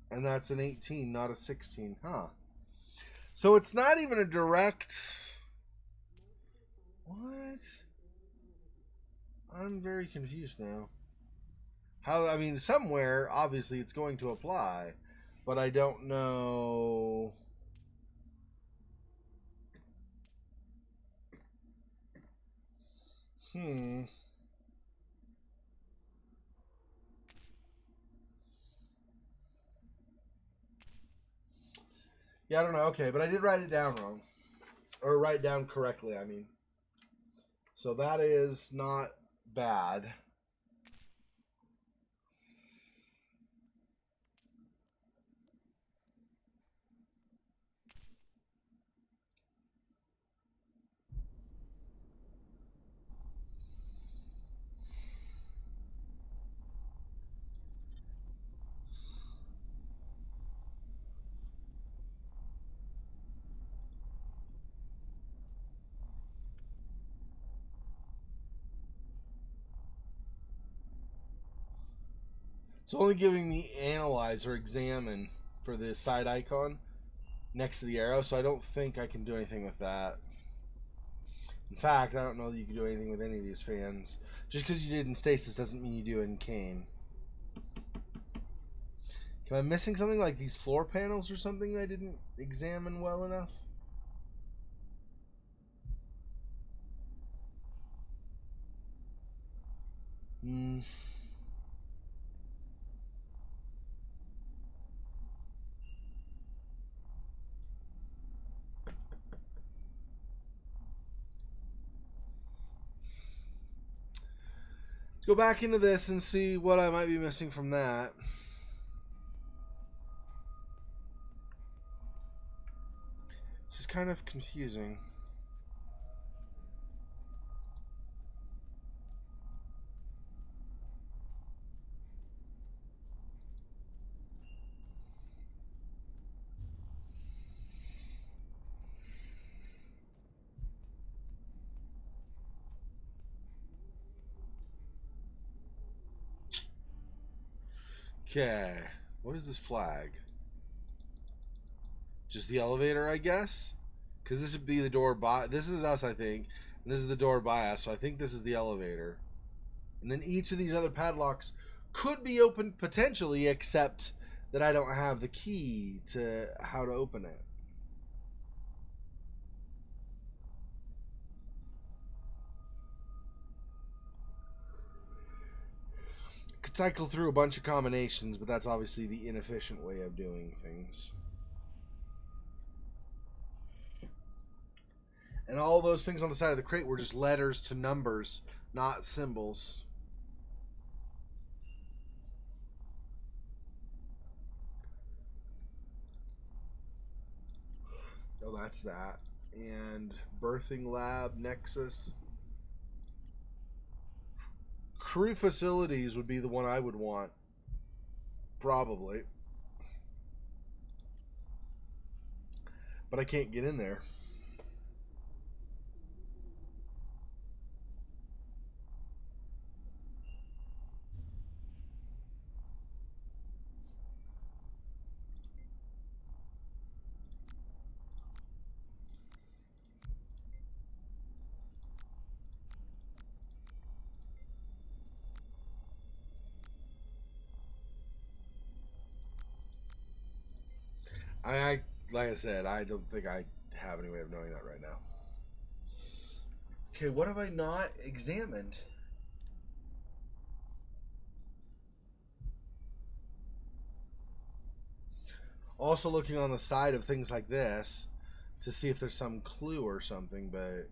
and that's an 18, not a 16, huh? So it's not even a direct... What? I'm very confused now. How, I mean, somewhere, obviously, it's going to apply, but I don't know. Yeah, I don't know. Okay, but I did write it down wrong. Or write down correctly, I mean. So that is not bad. It's only giving me analyze or examine for the side icon next to the arrow, so I don't think I can do anything with that. In fact, I don't know that you can do anything with any of these fans. Just because you did in Stasis doesn't mean you do in CAYNE. Am I missing something like these floor panels or something that I didn't examine well enough? Let's go back into this and see what I might be missing from that. This is kind of confusing. Okay, what is this flag? Just the elevator, I guess? Because this would be the door by... This is us, I think. And this is the door by us, so I think this is the elevator. And then each of these other padlocks could be opened potentially, except that I don't have the key to how to open it. Could cycle through a bunch of combinations, but that's obviously the inefficient way of doing things. And all those things on the side of the crate were just letters to numbers, not symbols. Oh, that's that. And birthing lab, Nexus. Crew facilities would be the one I would want. Probably. But I can't get in there. I like I said, I don't think I have any way of knowing that right now. Okay, what have I not examined? Also looking on the side of things like this to see if there's some clue or something, but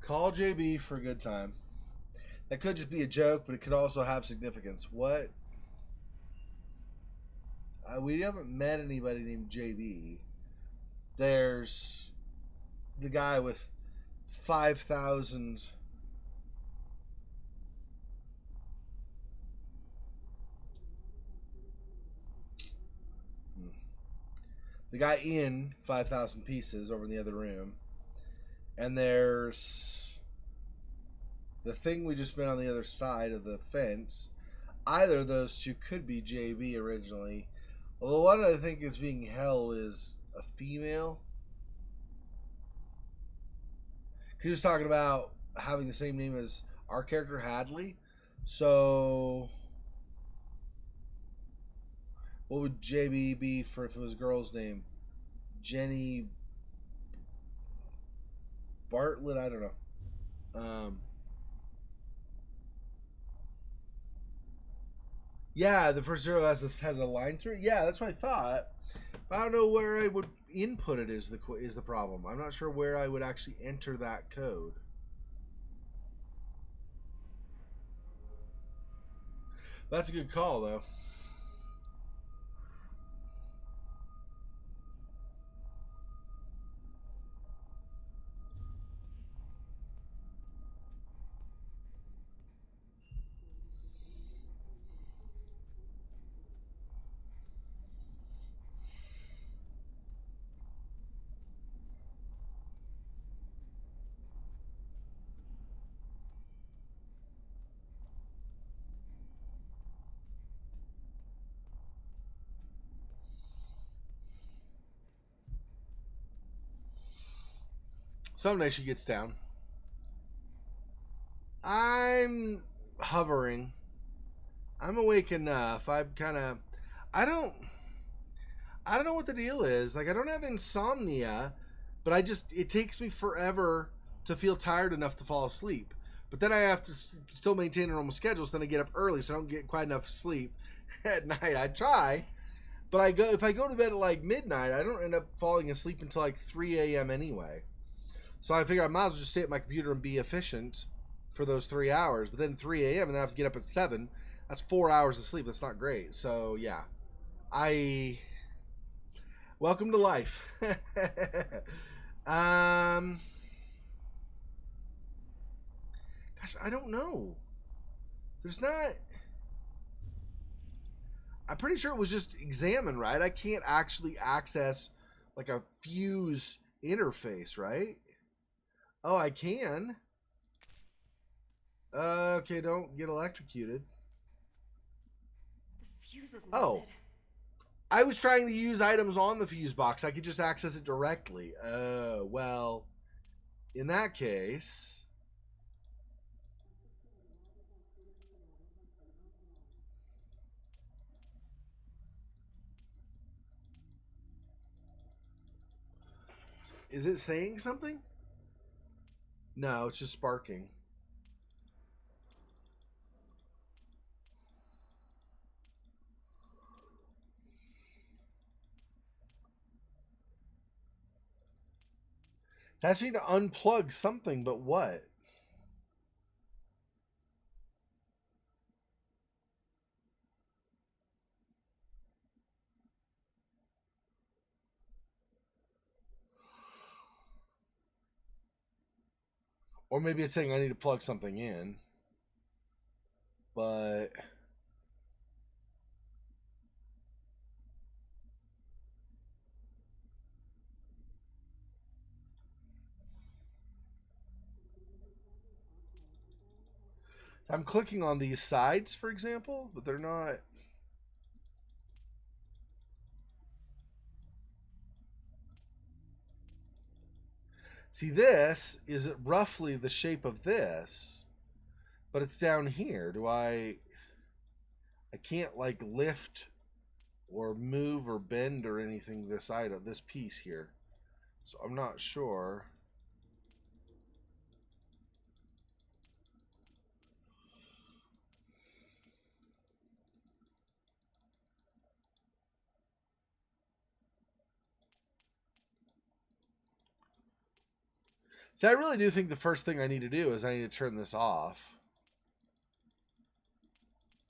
call JB for a good time. That could just be a joke, but it could also have significance. What? We haven't met anybody named JB. There's the guy with 5,000. The guy in 5,000 pieces over in the other room. And there's the thing we just met on the other side of the fence. Either of those two could be JB originally. Although one I think is being held is a female. He was talking about having the same name as our character Hadley. So what would JB be for if it was a girl's name? Jenny Bartlett? I don't know. Yeah, the first zero has a line through it. Yeah, that's what I thought. I don't know where I would input it is the problem. I'm not sure where I would actually enter that code. That's a good call, though. Someday she gets down. I'm hovering. I'm awake enough. I'm kind of. I don't know what the deal is. Like, I don't have insomnia, but it takes me forever to feel tired enough to fall asleep. But then I have to still maintain a normal schedule, so then I get up early, so I don't get quite enough sleep at night. I try, but if I go to bed at like midnight, I don't end up falling asleep until like 3 a.m. anyway. So I figure I might as well just stay at my computer and be efficient for those 3 hours. But then 3 a.m. and then I have to get up at 7. That's 4 hours of sleep. That's not great. So yeah, welcome to life. Gosh, I don't know. There's not. I'm pretty sure it was just examine, right? I can't actually access like a fuse interface, right? Oh, I can. Okay, don't get electrocuted. The fuse is melted. Oh. I was trying to use items on the fuse box. I could just access it directly. Oh, well, in that case... Is it saying something? No, it's just sparking. It's asking to unplug something, but what? Or maybe it's saying I need to plug something in. But... I'm clicking on these sides, for example, but they're not... See, this is roughly the shape of this, but it's down here. I can't like lift or move or bend or anything this item, this piece here. So I'm not sure. See, I really do think the first thing I need to do is I need to turn this off.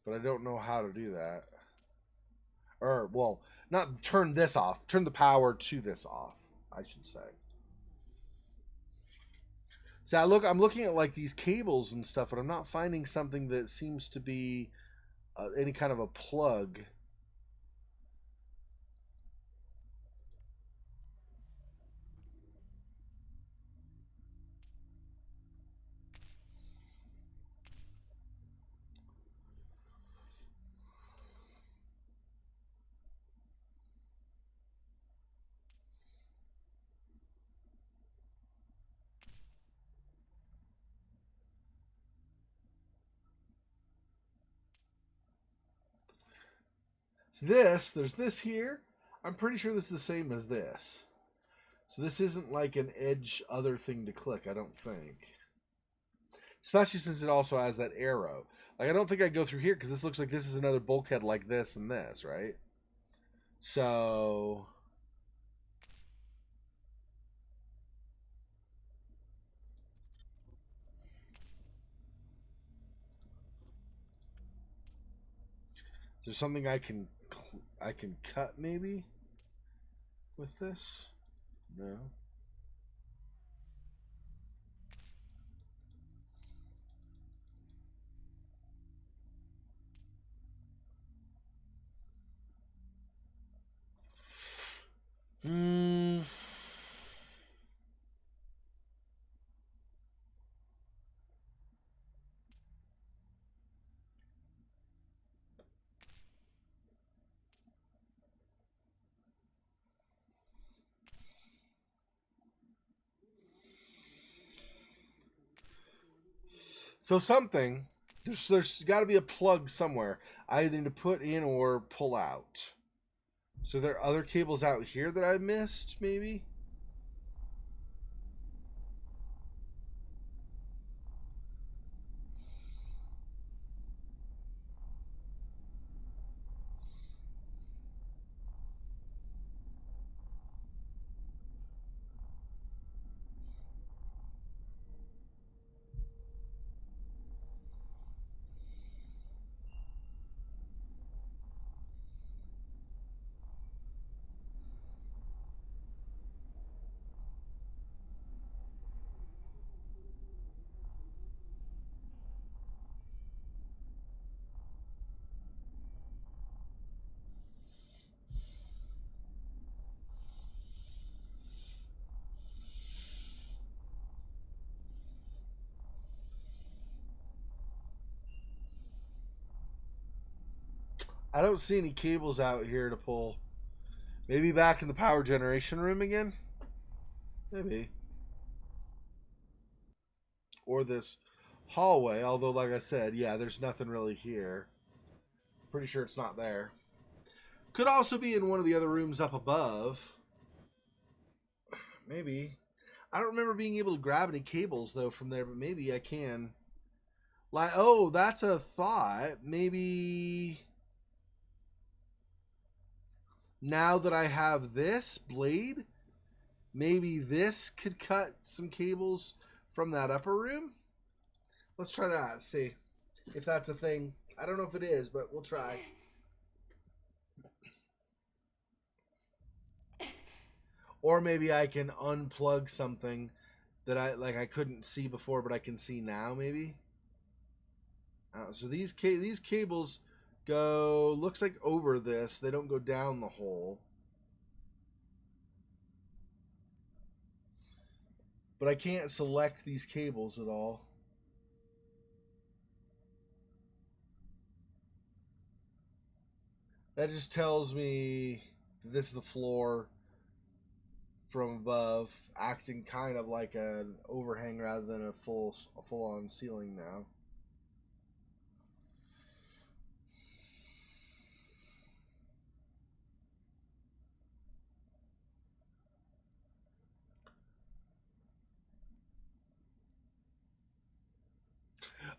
But I don't know how to do that. Or, well, not turn this off. Turn the power to this off, I should say. See, I'm looking at like these cables and stuff, but I'm not finding something that seems to be any kind of a plug. So there's this here. I'm pretty sure this is the same as this. So this isn't like an edge other thing to click, I don't think. Especially since it also has that arrow. Like, I don't think I'd go through here because this looks like this is another bulkhead like this and this, right? So... is there something I can cut maybe with this? No. So something, there's got to be a plug somewhere, either to put in or pull out. So there are other cables out here that I missed, maybe? I don't see any cables out here to pull. Maybe back in the power generation room again? Maybe. Or this hallway, although like I said, yeah, there's nothing really here. Pretty sure it's not there. Could also be in one of the other rooms up above. Maybe. I don't remember being able to grab any cables though from there, but maybe I can. Like, oh, that's a thought. Maybe now that I have this blade, maybe this could cut some cables from that upper room. Let's try that. See if that's a thing. I don't know if it is, but we'll try. Or maybe I can unplug something that I couldn't see before, but I can see now. Maybe. So these cables go, looks like over this. They don't go down the hole. But I can't select these cables at all. That just tells me this is the floor from above, acting kind of like an overhang rather than a full-on ceiling now.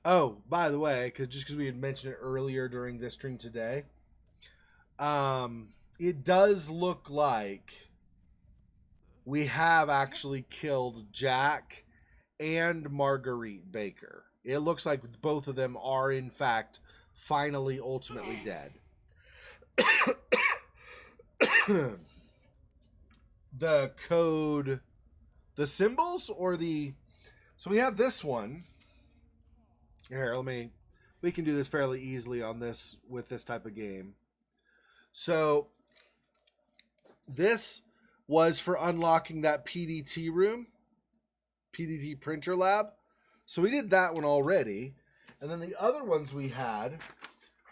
Oh, by the way, because we had mentioned it earlier during this stream today, it does look like we have actually killed Jack and Marguerite Baker. It looks like both of them are, in fact, finally, ultimately dead. The code, the symbols, or the... So we have this one. Here, we can do this fairly easily on this, with this type of game. So, this was for unlocking that PDT room, PDT printer lab. So we did that one already. And then the other ones we had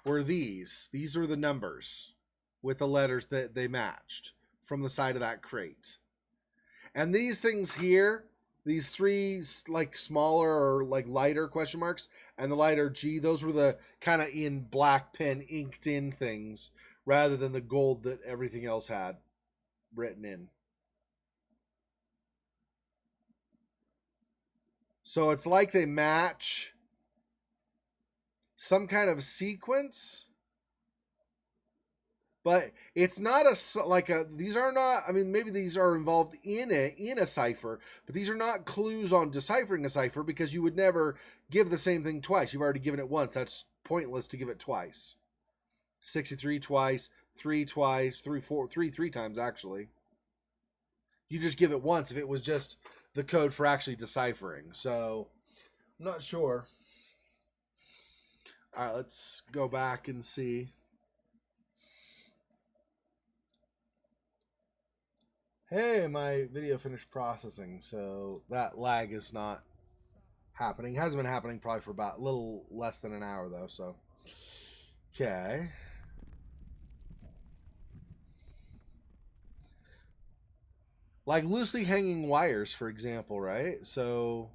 were these. These are the numbers with the letters that they matched from the side of that crate. And these things here, these three like smaller or like lighter question marks and the lighter G, those were the kind of in black pen inked in things rather than the gold that everything else had written in. So it's like they match some kind of sequence, but it's not these are not, I mean, maybe these are involved in a cipher, but these are not clues on deciphering a cipher because you would never give the same thing twice. You've already given it once. That's pointless to give it twice. 63 twice, 3 twice, 3 times actually. You just give it once if it was just the code for actually deciphering. So, I'm not sure. All right, let's go back and see. Hey, my video finished processing, so that lag is not happening. It hasn't been happening probably for about a little less than an hour, though, so. Okay. Like loosely hanging wires, for example, right? So...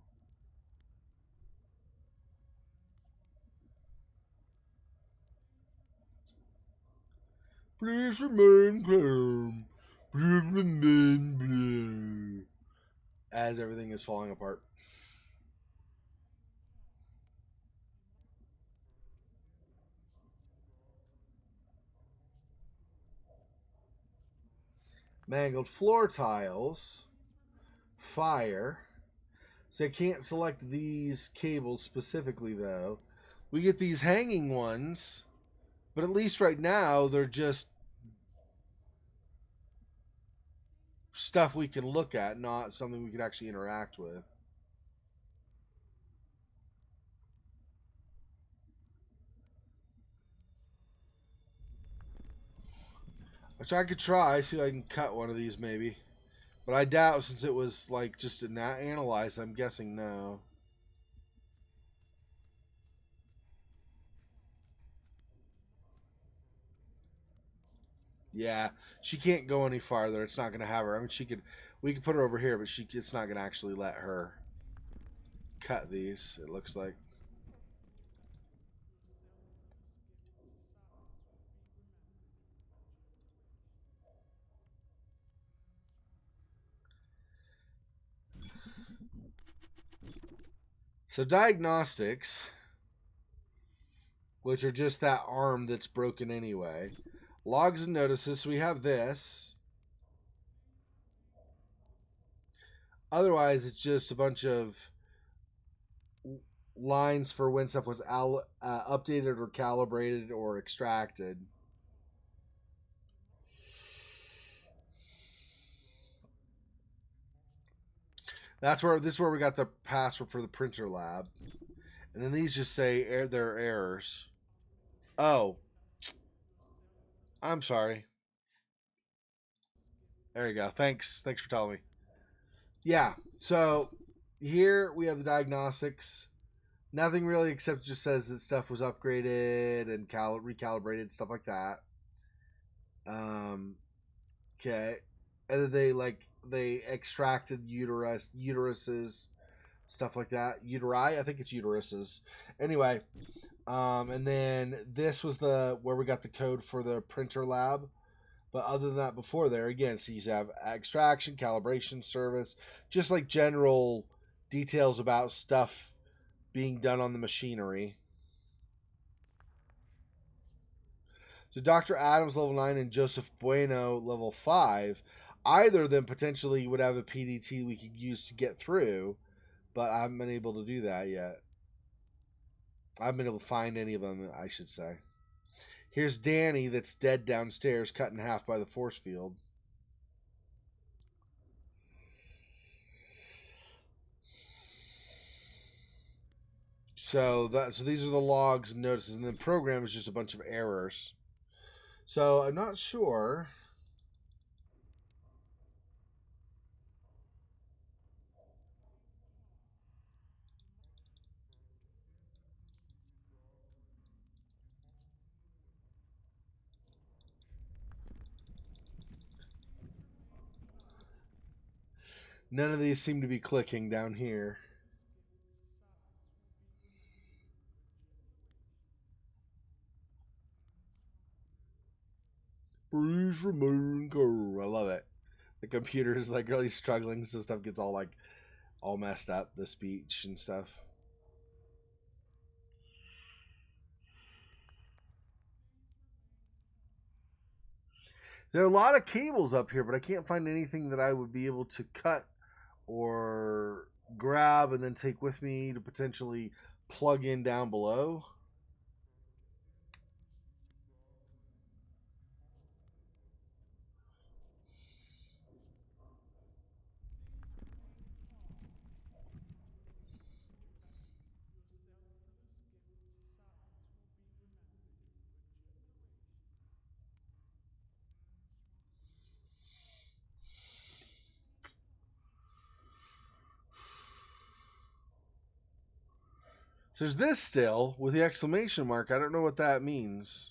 Please remain calm. Please remain blue. As everything is falling apart. Mangled floor tiles. Fire. So I can't select these cables specifically, though. We get these hanging ones, but at least right now they're just stuff we can look at, not something we could actually interact with. Which I could try, see if I can cut one of these maybe. But I doubt, since it was like just to analyze, I'm guessing no. Yeah, she can't go any farther. It's not going to have her. I mean, we could put her over here, but it's not going to actually let her cut these, it looks like. So diagnostics, which are just that arm that's broken anyway. Logs and notices, so we have this. Otherwise, it's just a bunch of lines for when stuff was updated or calibrated or extracted. This is where we got the password for the printer lab. And then these just say there are errors. Oh. I'm sorry. There you go. Thanks for telling me. Yeah, so here we have the diagnostics. Nothing really except just says that stuff was upgraded and recalibrated, stuff like that. Okay. And then they extracted uteruses, stuff like that. Uteri, I think it's uteruses. Anyway, and then this was where we got the code for the printer lab. But other than that, before there, again, so you have extraction, calibration, service, just like general details about stuff being done on the machinery. So Dr. Adams level 9 and Joseph Bueno level 5, either of them potentially would have a PDT we could use to get through, but I haven't been able to do that yet. I haven't been able to find any of them, I should say. Here's Danny that's dead downstairs, cut in half by the force field. So these are the logs and notices, and then program is just a bunch of errors. So I'm not sure. None of these seem to be clicking down here. Please remove go. I love it. The computer is like really struggling, so stuff gets all messed up, the speech and stuff. There are a lot of cables up here, but I can't find anything that I would be able to cut or grab and then take with me to potentially plug in down below. So there's this still with the exclamation mark. I don't know what that means.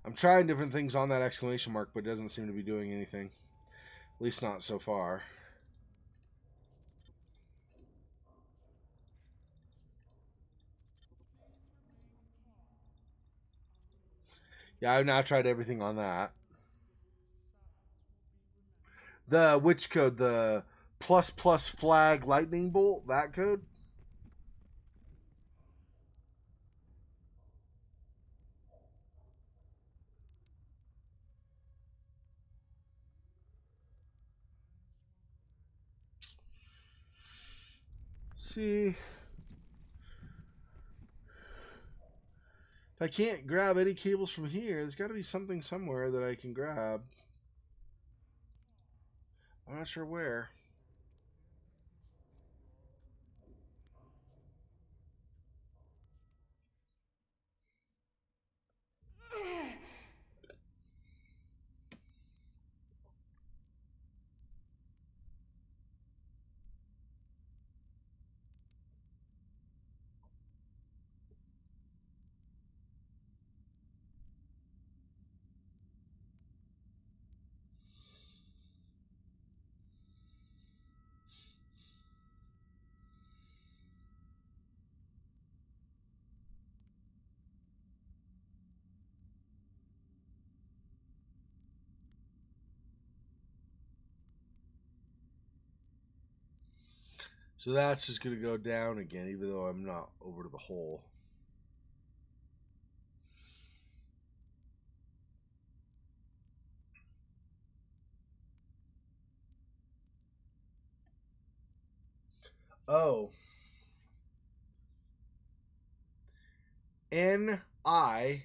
I'm trying different things on that exclamation mark, but it doesn't seem to be doing anything. At least not so far. Yeah, I've now tried everything on that. The which code? The plus flag lightning bolt? That code? See, if I can't grab any cables from here, there's got to be something somewhere that I can grab. I'm not sure where. So that's just going to go down again, even though I'm not over to the hole. Oh. N-I-U-I-I-U.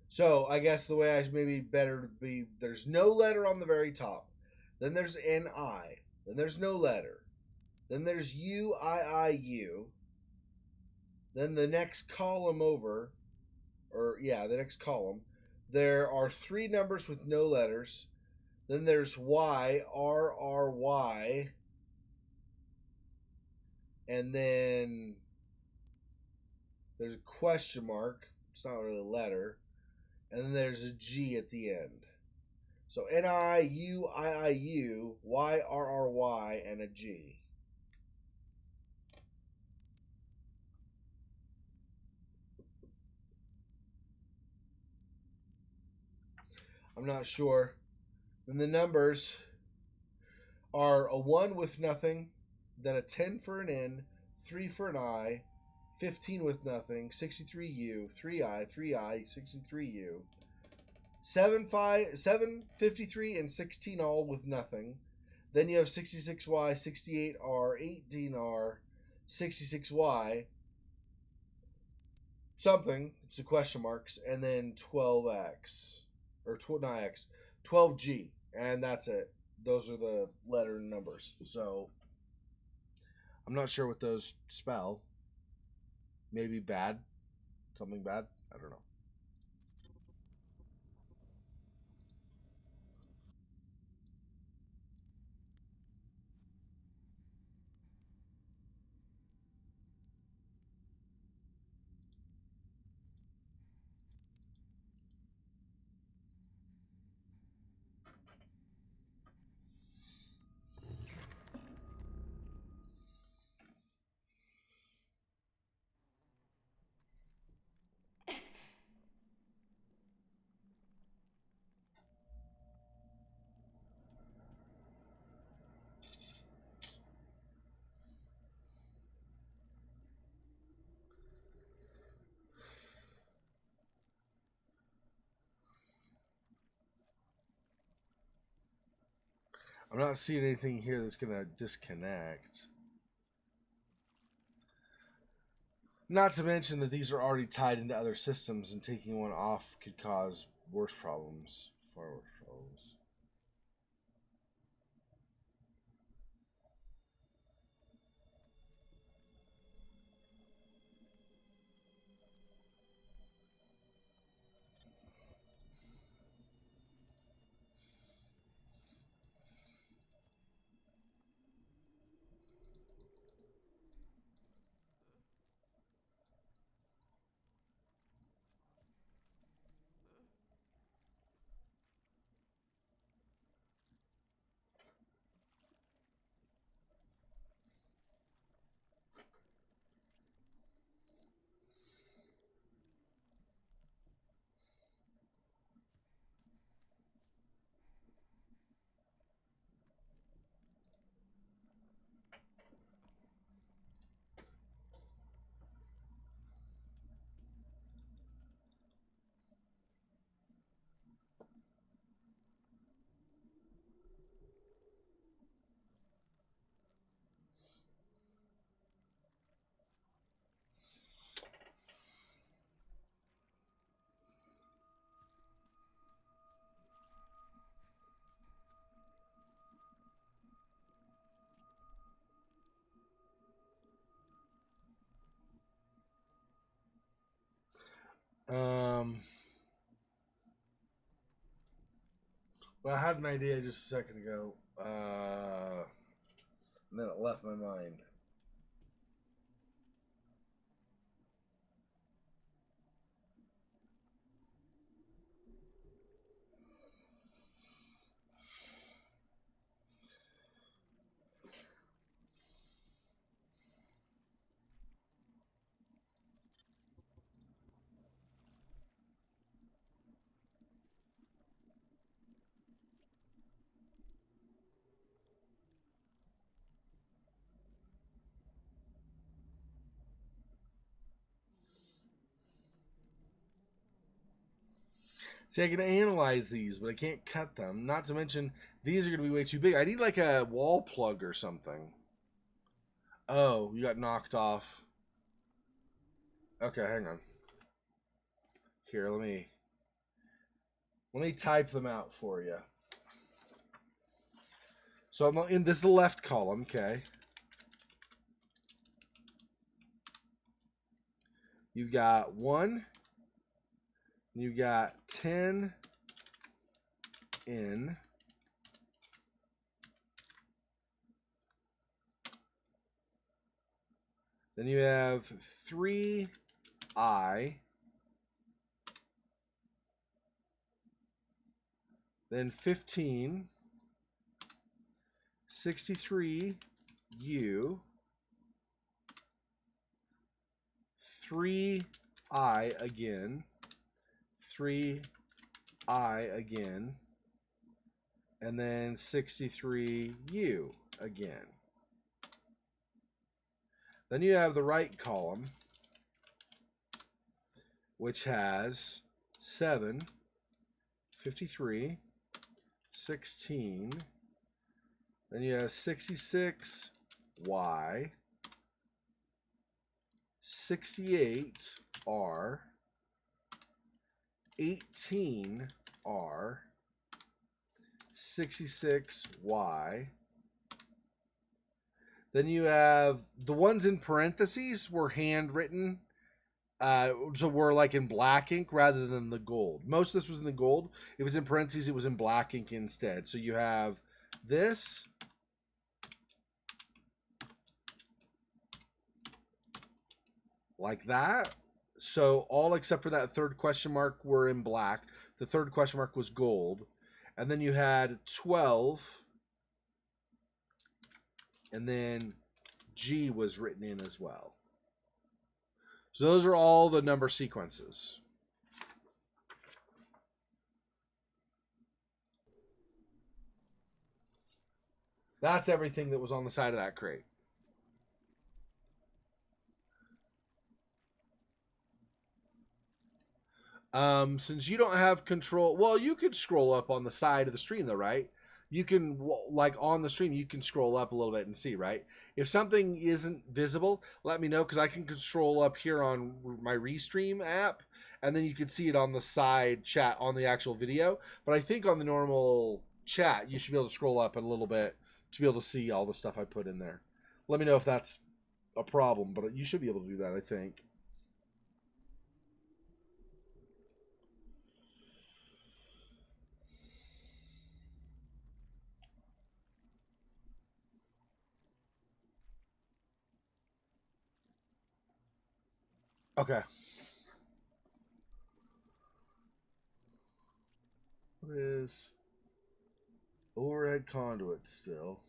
So I guess the way I maybe better to be, there's no letter on the very top. Then there's N-I. Then there's no letter. Then there's U-I-I-U. Then the next column over, the next column. There are 3 numbers with no letters. Then there's Y, R, R, Y. And then there's a question mark. It's not really a letter. And then there's a G at the end. So NIUIIU, YRRY, and a G. I'm not sure. Then the numbers are a 1 with nothing, then a 10 for an N, 3 for an I, 15 with nothing, 63U, 3I, 3I, 63U, 7, 53, and 16 all with nothing. Then you have 66Y, 68R, 18R, 66Y, something, it's the question marks, and then 12X, or not X, 12G, and that's it. Those are the letter numbers. So, I'm not sure what those spell. Maybe bad? Something bad? I don't know. I'm not seeing anything here that's going to disconnect. Not to mention that these are already tied into other systems, and taking one off could cause worse problems. Far worse problems. Well, I had an idea just a second ago, and then it left my mind. See, I can analyze these, but I can't cut them. Not to mention, these are going to be way too big. I need like a wall plug or something. Oh, you got knocked off. Okay, hang on. Here, let me type them out for you. So I'm in this is the left column, okay. You've got 1, You got 10 in. Then you have 3I. Then 15. 63U. 3I again. 3I again. And then 63U again. Then you have the right column, which has 7, 53, 16. Then you have 66Y, 68R, 18R, 66Y. Then you have the ones in parentheses were handwritten, so we're like in black ink rather than the gold. Most of this was in the gold. If it was in parentheses, it was in black ink instead. So you have this. Like that. So all except for that third question mark were in black. The third question mark was gold. And then you had 12. And then G was written in as well. So those are all the number sequences. That's everything that was on the side of that crate. Since you don't have control, well, you could scroll up on the side of the stream though, right? You can, like on the stream, you can scroll up a little bit and see, right? If something isn't visible, let me know, because I can scroll up here on my Restream app, and then you can see it on the side chat on the actual video. But I think on the normal chat, you should be able to scroll up a little bit to be able to see all the stuff I put in there. Let me know if that's a problem, but you should be able to do that, I think. Okay. What is overhead conduit still?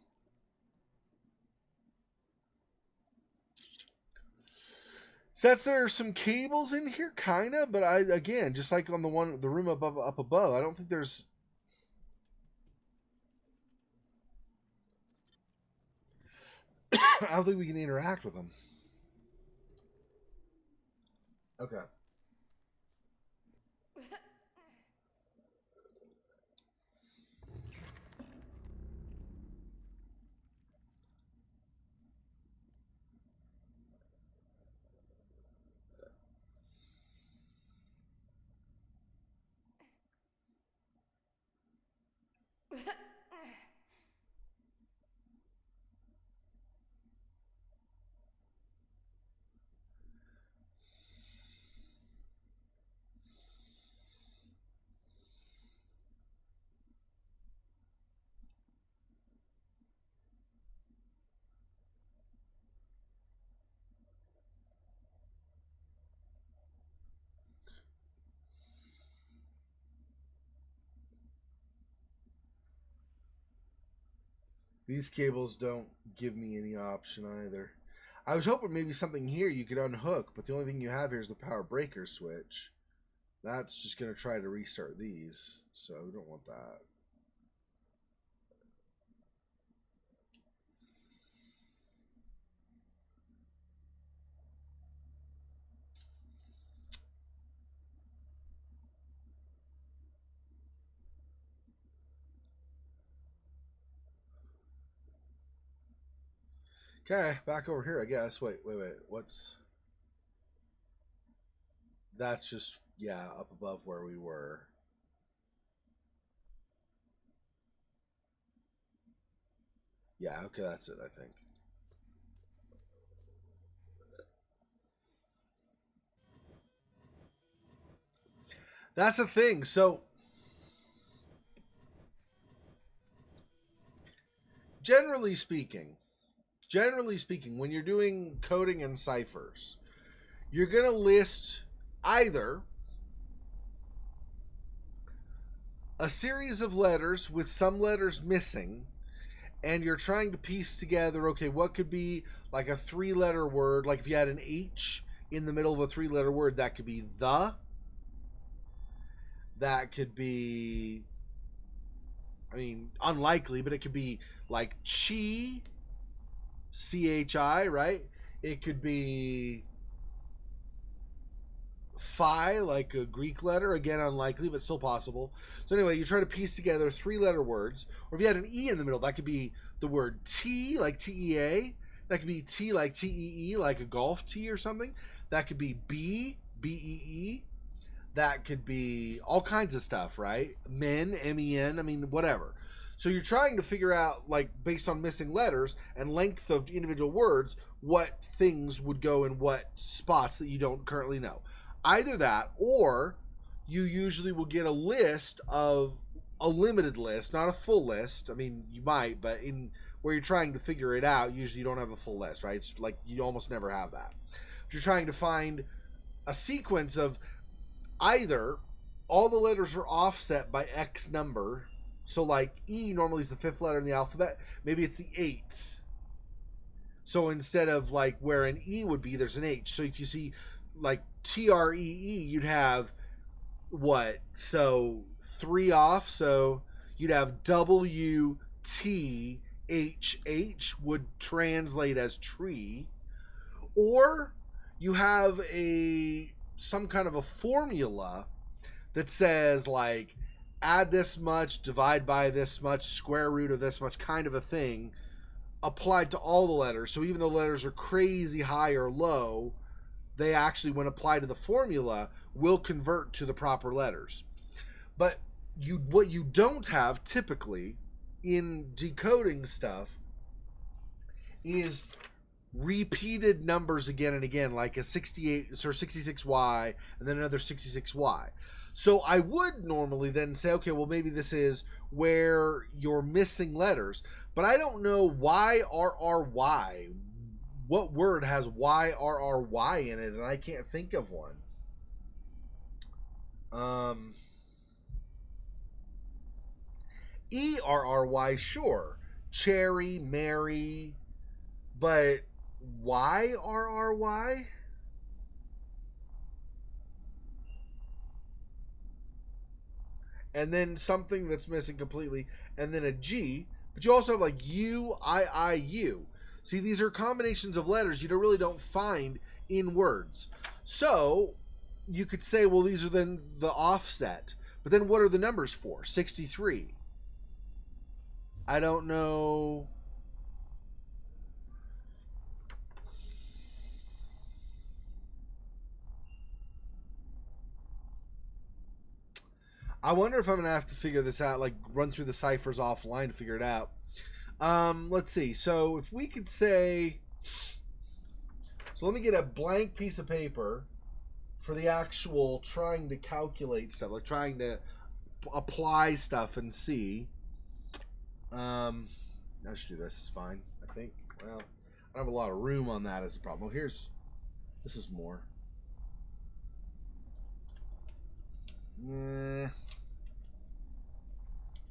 Says there are some cables in here, kinda, but again, just like on the room up above, I don't think there's. I don't think we can interact with them. Okay. These cables don't give me any option either. I was hoping maybe something here you could unhook, but the only thing you have here is the power breaker switch. That's just going to try to restart these, so we don't want that. Okay, back over here, I guess. Wait. What's... That's just, yeah, up above where we were. Yeah, okay, that's it, I think. That's the thing. So generally speaking, when you're doing coding and ciphers, you're going to list either a series of letters with some letters missing, and you're trying to piece together, okay, what could be like a 3-letter word, like if you had an H in the middle of a 3-letter word, that could be the, that could be, I mean, unlikely, but it could be like chi, chi, right? It could be phi, like a Greek letter, again unlikely, but still possible. So anyway, you try to piece together 3-letter words, or if you had an E in the middle, that could be the word T, like T-E-A. That could be T, like T-E-E, like a golf tee or something. That could be B, B-E-E. That could be all kinds of stuff, right? Men, M-E-N, I mean, whatever. So you're trying to figure out, like, based on missing letters and length of individual words, what things would go in what spots that you don't currently know. Either that, or you usually will get a list of a limited list, not a full list. I mean, you might, but in where you're trying to figure it out, usually you don't have a full list, right? It's like you almost never have that. But you're trying to find a sequence of either all the letters are offset by X number. So like E normally is the 5th letter in the alphabet. Maybe it's the 8th. So instead of like where an E would be, there's an H. So if you see like T-R-E-E, you'd have what? So 3 off. So you'd have W-T-H-H would translate as tree. Or you have some kind of a formula that says like add this much, divide by this much, square root of this much, kind of a thing applied to all the letters. So even though letters are crazy high or low, they actually, when applied to the formula, will convert to the proper letters. But what you don't have typically in decoding stuff is repeated numbers again and again, like a 68 or 66Y and then another 66Y. So I would normally then say, okay, well, maybe this is where you're missing letters, but I don't know YRRY. What word has YRRY in it, and I can't think of one. ERRY, sure. Cherry, Mary, but YRRY? And then something that's missing completely, and then a G, but you also have like UIIU. See, these are combinations of letters you really don't find in words. So you could say, well, these are then the offset. But then what are the numbers for? 63. I don't know. I wonder if I'm going to have to figure this out, like run through the ciphers offline to figure it out. Let's see. So if we could say, so let me get a blank piece of paper for the actual trying to calculate stuff, like trying to apply stuff and see. I should do this. It's fine, I think. Well, I don't have a lot of room on that as a problem. Well, this is more.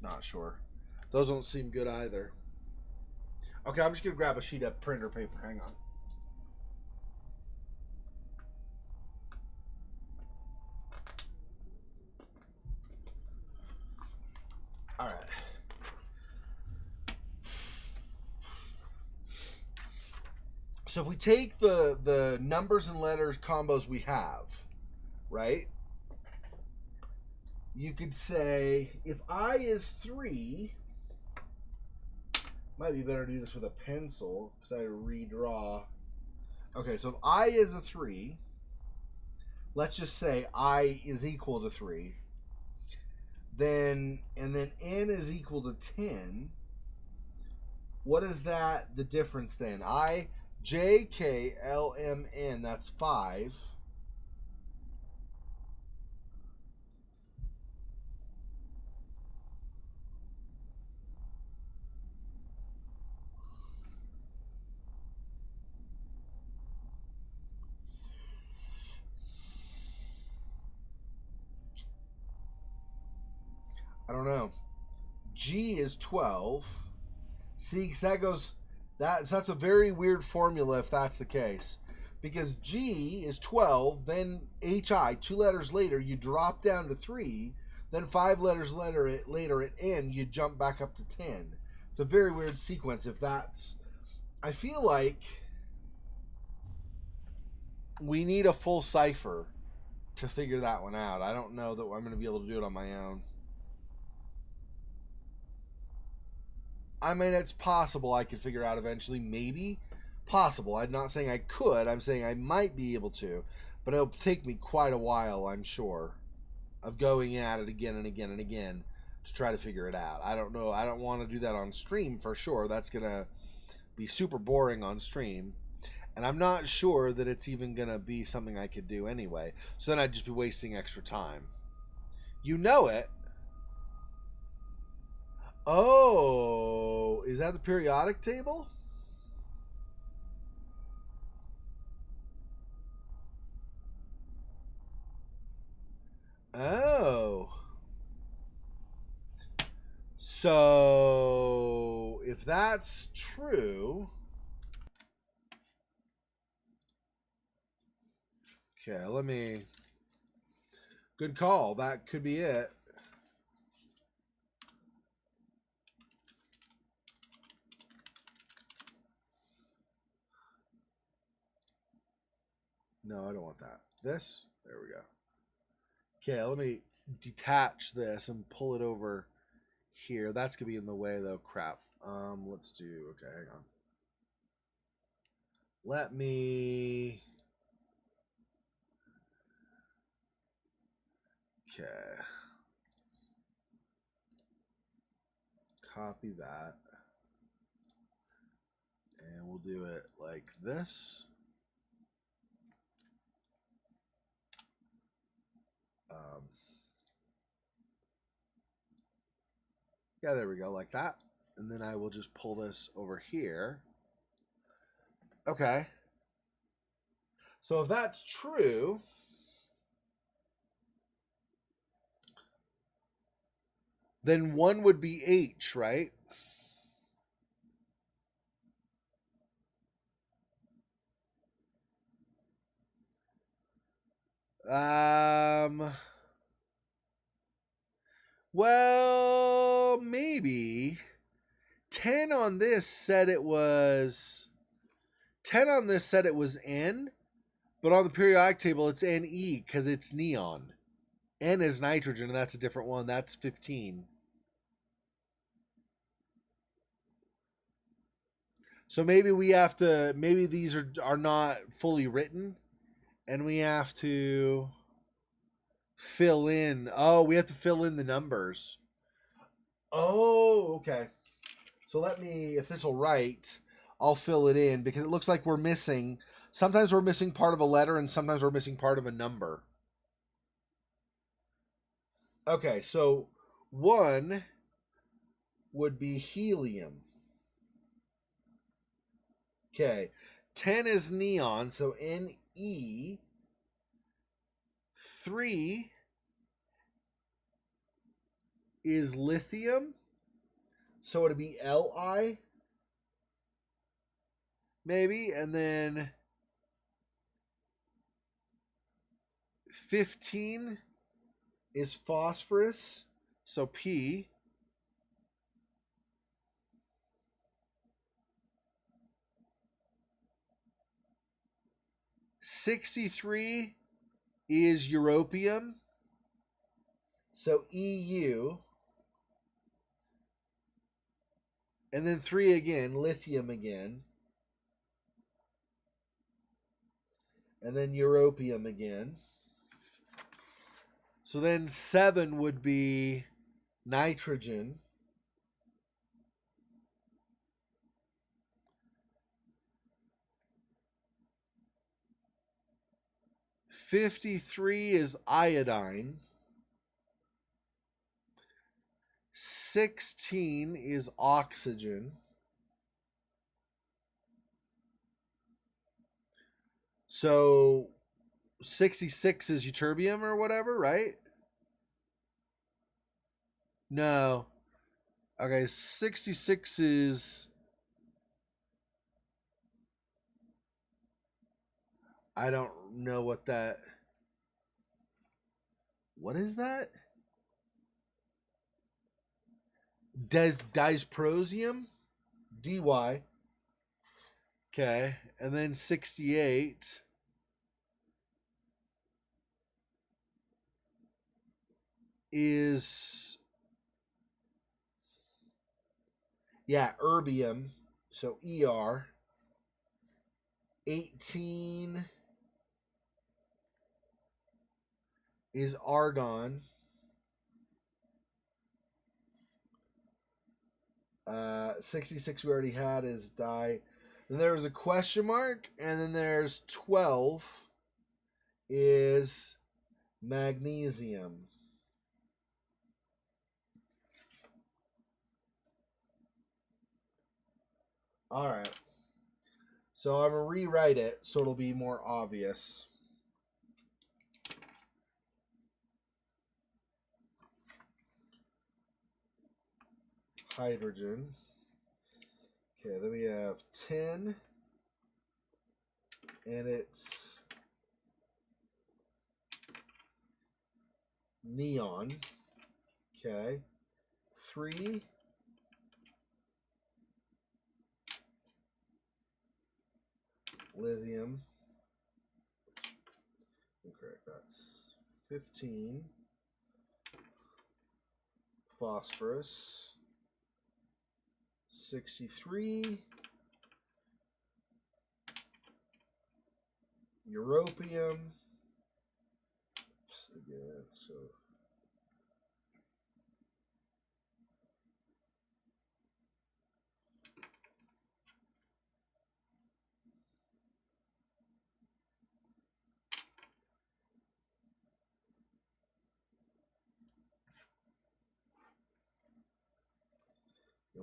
Not sure. Those don't seem good either. Okay, I'm just going to grab a sheet of printer paper. Hang on. All right. So if we take the numbers and letters combos we have, right? You could say if I is 3, might be better to do this with a pencil because I redraw. Okay, so if I is a 3, let's just say I is equal to 3. And then N is equal to 10. What is that? The difference then? I, J, K, L, M, N, that's 5. I don't know. G is 12. See, 'cause that goes... That's a very weird formula if that's the case. Because G is 12, then HI, 2 letters later, you drop down to 3, then 5 letters later at N, you jump back up to 10. It's a very weird sequence if that's... I feel like we need a full cipher to figure that one out. I don't know that I'm going to be able to do it on my own. I mean, it's possible I could figure out eventually, maybe. Possible. I'm not saying I could. I'm saying I might be able to. But it'll take me quite a while, I'm sure, of going at it again and again and again to try to figure it out. I don't know. I don't want to do that on stream for sure. That's going to be super boring on stream. And I'm not sure that it's even going to be something I could do anyway. So then I'd just be wasting extra time. You know it. Oh, is that the periodic table? Oh. So, if that's true... Okay, let me... Good call. That could be it. No, I don't want that. This? There we go. Okay, let me detach this and pull it over here. That's going to be in the way, though. Crap. Let's do... Okay, hang on. Let me... Okay. Copy that. And we'll do it like this. Yeah, there we go, like that. And then I will just pull this over here. Okay. So if that's true, then 1 would be H, right? Well, maybe. 10 on this said it was... 10 on this said it was N, but on the periodic table it's Ne because it's neon. N is nitrogen, and that's a different one. That's 15. So maybe we have to... Maybe these are not fully written, and we have to... fill in. Oh, we have to fill in the numbers. Oh, okay. So let me, if this will write, I'll fill it in because it looks like we're missing. Sometimes we're missing part of a letter and sometimes we're missing part of a number. Okay, so 1 would be helium. Okay, 10 is neon, so Ne. 3 is lithium, so it'd be Li, maybe, and then 15 is phosphorus, so P. 63 is europium, so Eu. And then 3 again, lithium again. And then europium again. So then 7 would be nitrogen. $53 is iodine. 16 is oxygen. So 66 is ytterbium or whatever, right? No. Okay, 66 is... I don't know what that... What is that? Dysprosium? DY. Okay. And then 68 is... Yeah, erbium. So ER. 18 is argon. 66 we already had is di. Then there was a question mark, and then there's 12 is magnesium. All right. So I'm going to rewrite it so it'll be more obvious. Hydrogen. Okay, then we have 10. And it's neon. Okay. 3. Lithium. Incorrect. That's 15. Phosphorus. 63. Europium. Again, so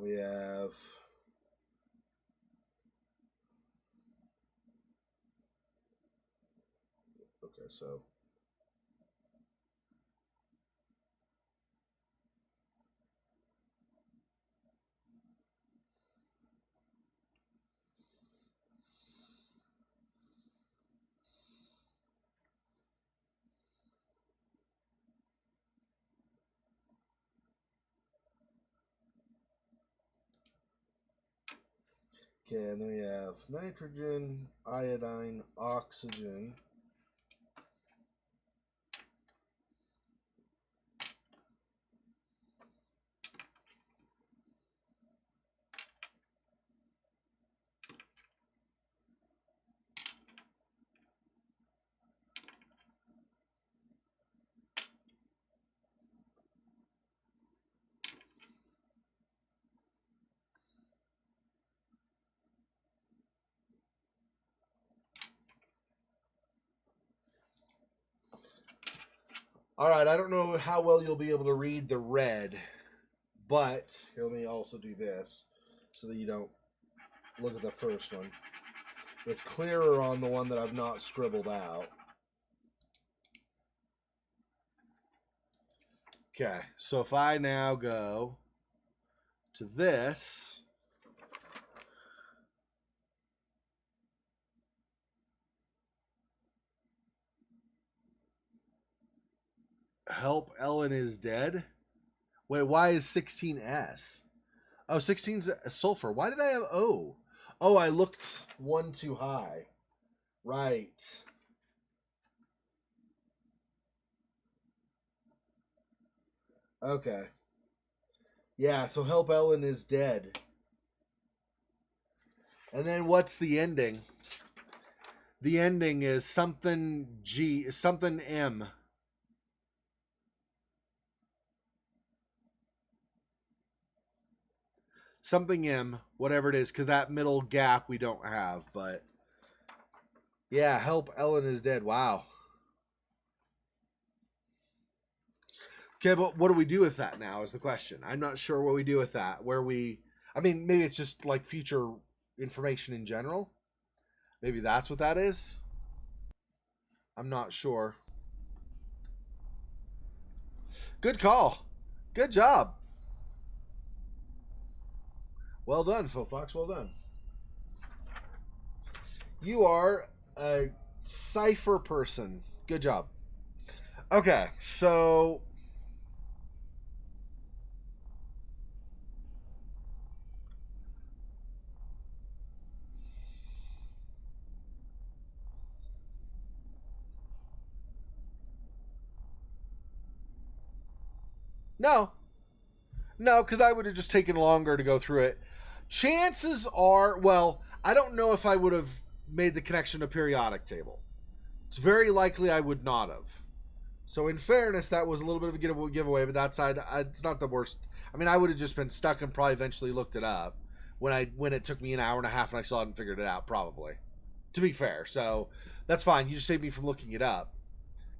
and we have so okay, and then we have nitrogen, iodine, oxygen. All right, I don't know how well you'll be able to read the red, but here, let me also do this so that you don't look at the first one. It's clearer on the one that I've not scribbled out. Okay, so if I now go to this, help Ellen is dead. Wait, why is 16S? Oh, 16's sulfur. Why did I have O? Oh, I looked one too high. Right. Okay. Yeah, so help Ellen is dead. And then what's the ending? The ending is something G, something M. Something M, whatever it is, because that middle gap we don't have, but yeah, help Ellen is dead. Wow. Okay, but what do we do with that now is the question. I'm not sure what we do with that. I mean, maybe it's just like future information in general. Maybe that's what that is. I'm not sure. Good call. Good job. Well done, Phil Fox. Well done. You are a cipher person. Good job. Okay, so no, no, because I would have just taken longer to go through it. Chances are, well, I don't know if I would have made the connection to periodic table. It's very likely I would not have. So in fairness, that was a little bit of a giveaway, but that side, it's not the worst. I mean, I would have just been stuck and probably eventually looked it up when it took me an hour and a half and I saw it and figured it out, probably. To be fair, so that's fine. You just saved me from looking it up.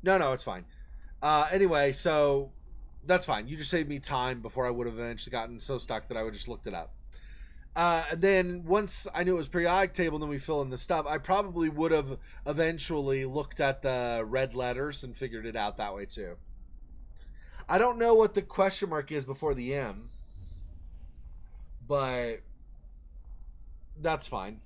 No, it's fine. Anyway, so that's fine. You just saved me time before I would have eventually gotten so stuck that I would just looked it up. And then once I knew it was periodic table, and then we fill in the stuff, I probably would have eventually looked at the red letters and figured it out that way too. I don't know what the question mark is before the M, but that's fine.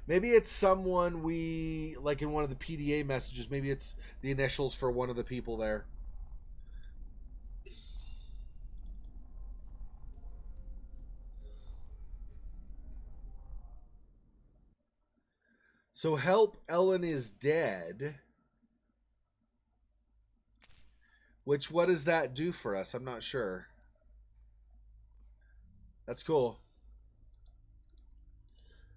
Maybe it's someone we, like in one of the PDA messages, maybe it's the initials for one of the people there. So help, Ellen is dead. Which, what does that do for us? I'm not sure. That's cool.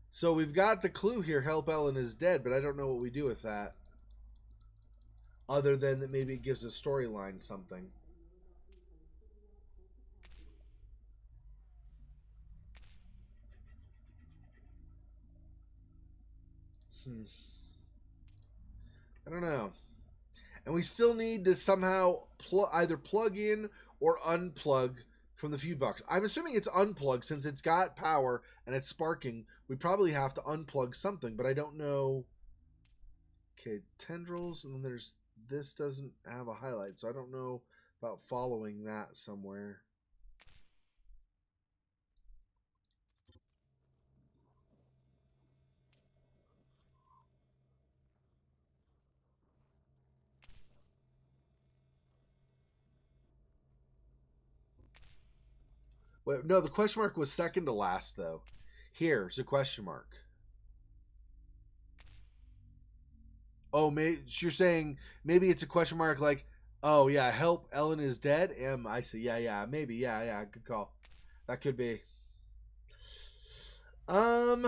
So we've got the clue here, help, Ellen is dead, but I don't know what we do with that. Other than that maybe it gives a storyline something. I don't know. And we still need to somehow either plug in or unplug from the fuse box. I'm assuming it's unplugged since it's got power and it's sparking. We probably have to unplug something, but I don't know. Okay, tendrils, and then there's this doesn't have a highlight, so I don't know about following that somewhere. Wait, no, the question mark was second to last, though. Here's a question mark. Oh, you're saying maybe it's a question mark like, oh, yeah, help, Ellen is dead? I see. Yeah, maybe. Yeah, good call. That could be. Can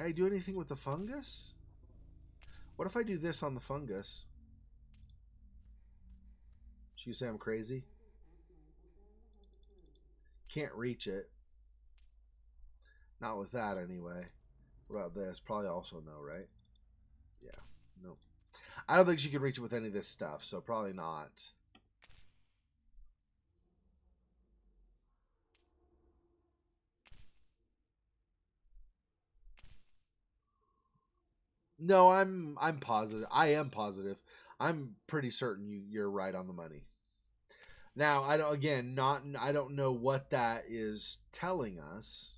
I do anything with the fungus? What if I do this on the fungus? Should you say I'm crazy? Can't reach it. Not with that, anyway. What about this? Probably also no, right? Yeah, nope. I don't think she could reach it with any of this stuff, so probably not. No, I'm positive. I am positive. I'm pretty certain you're right on the money. Now, I don't know what that is telling us.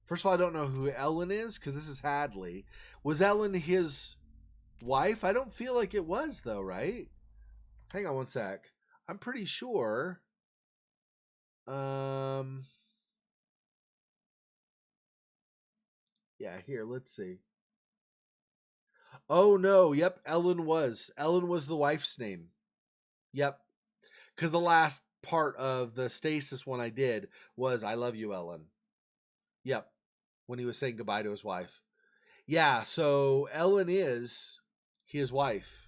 First of all, I don't know who Ellen is because this is Hadley. Was Ellen his wife? I don't feel like it was though, right? Hang on one sec. I'm pretty sure. Yeah, here, let's see. Oh no, yep, Ellen was. Ellen was the wife's name. Yep. Because the last part of the stasis one I did was I love you, Ellen. Yep. When he was saying goodbye to his wife. Yeah, so Ellen is his wife.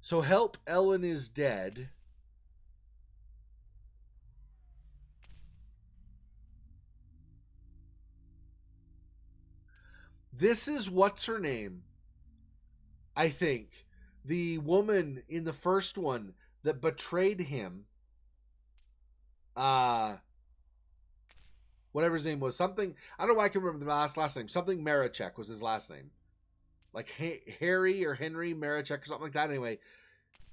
So help, Ellen is dead. This is what's her name? I think. The woman in the first one that betrayed him. Whatever his name was. Something. I don't know why I can remember the last name. Something Marichek was his last name. like Harry or Henry Marichek or something like that. Anyway,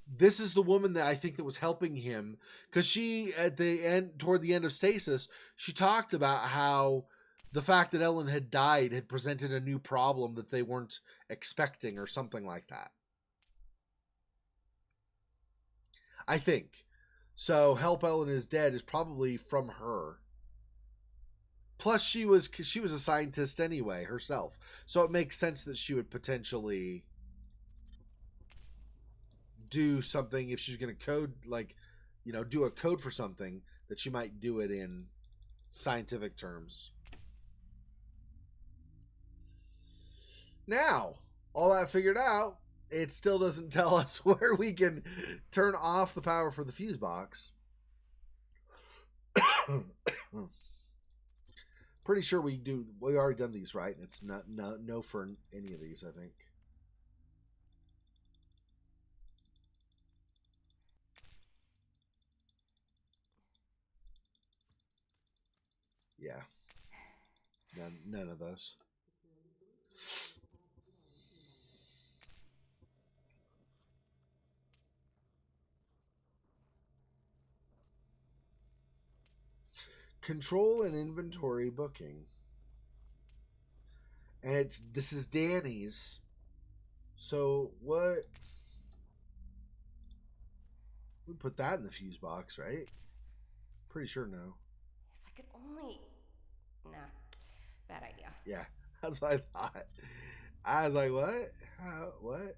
this is the woman that I think that was helping him, because she, at the end, toward the end of Stasis, she talked about how the fact that Ellen had died had presented a new problem that they weren't expecting, or something like that. I think. So Help Ellen is Dead is probably from her. Plus, she was a scientist anyway herself, so it makes sense that she would potentially do something if she's going to code, like, you know, do a code for something, that she might do it in scientific terms. Now, all that figured out, it still doesn't tell us where we can turn off the power for the fuse box. Pretty sure we already done these, right? It's no for any of these, I think. Yeah. None of those. Control and inventory booking. And this is Danny's. So what? We put that in the fuse box, right? Pretty sure no. If I could only... Nah. Bad idea. Yeah, that's what I thought. I was like, what? How? What?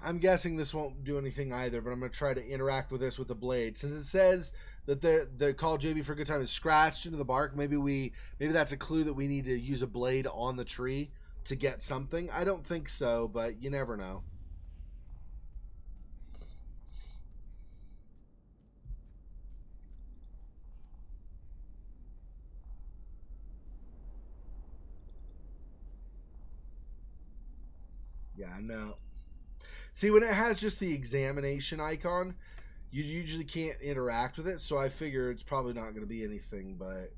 I'm guessing this won't do anything either, but I'm going to try to interact with this with the blade. Since it says that the call JB for a good time is scratched into the bark, maybe that's a clue that we need to use a blade on the tree to get something. I don't think so, but you never know. Yeah, I know. See, when it has just the examination icon, you usually can't interact with it, so I figure it's probably not going to be anything, but...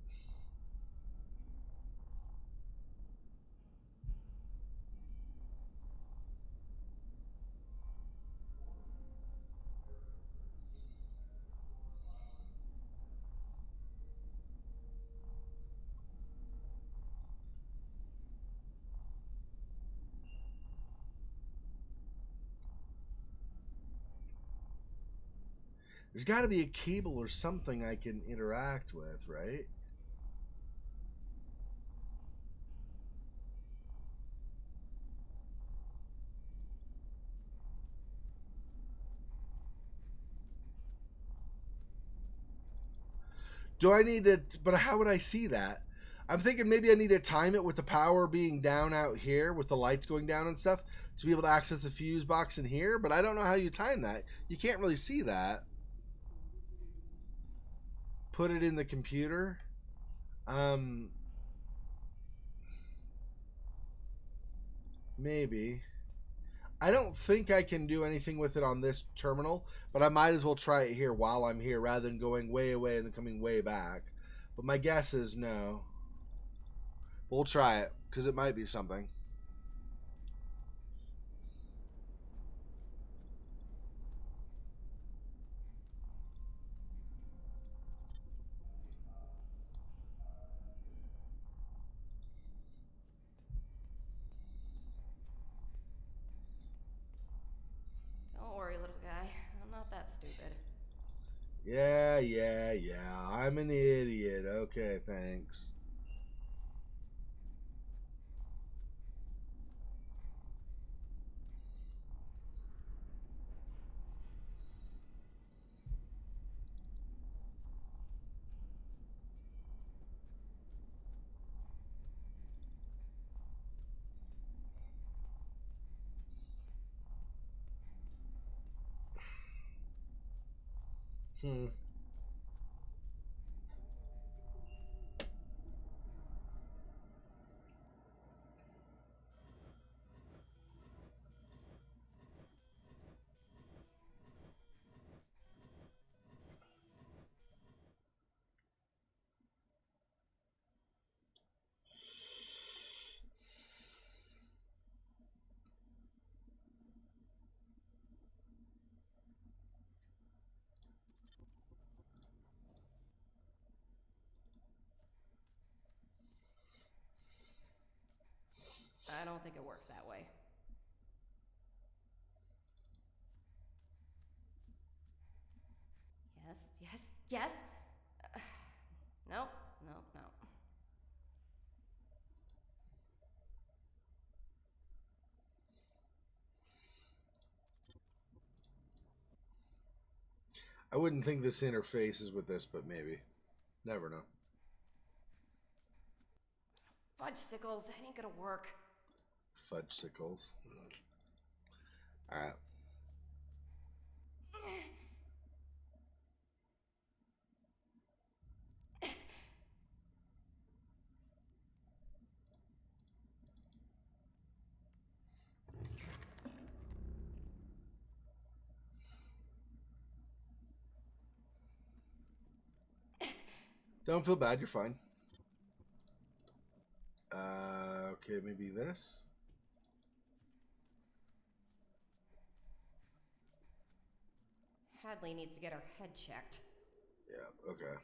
There's got to be a cable or something I can interact with, right? Do I need to... But how would I see that? I'm thinking maybe I need to time it with the power being down out here, with the lights going down and stuff, to be able to access the fuse box in here, but I don't know how you time that. You can't really see that. Put it in the computer. Maybe. I don't think I can do anything with it on this terminal, but I might as well try it here while I'm here rather than going way away and then coming way back. But my guess is no. We'll try it, because it might be something. Don't worry, little guy. I'm not that stupid. Yeah. I'm an idiot. Okay, thanks. Hmm. I don't think it works that way. Yes, yes, yes! Nope, nope, nope. I wouldn't think this interfaces with this, but maybe. Never know. Fudge sickles, that ain't gonna work. Fudge sickles. Alright. Don't feel bad, you're fine. Okay, maybe this. Hadley needs to get her head checked. Yeah, okay.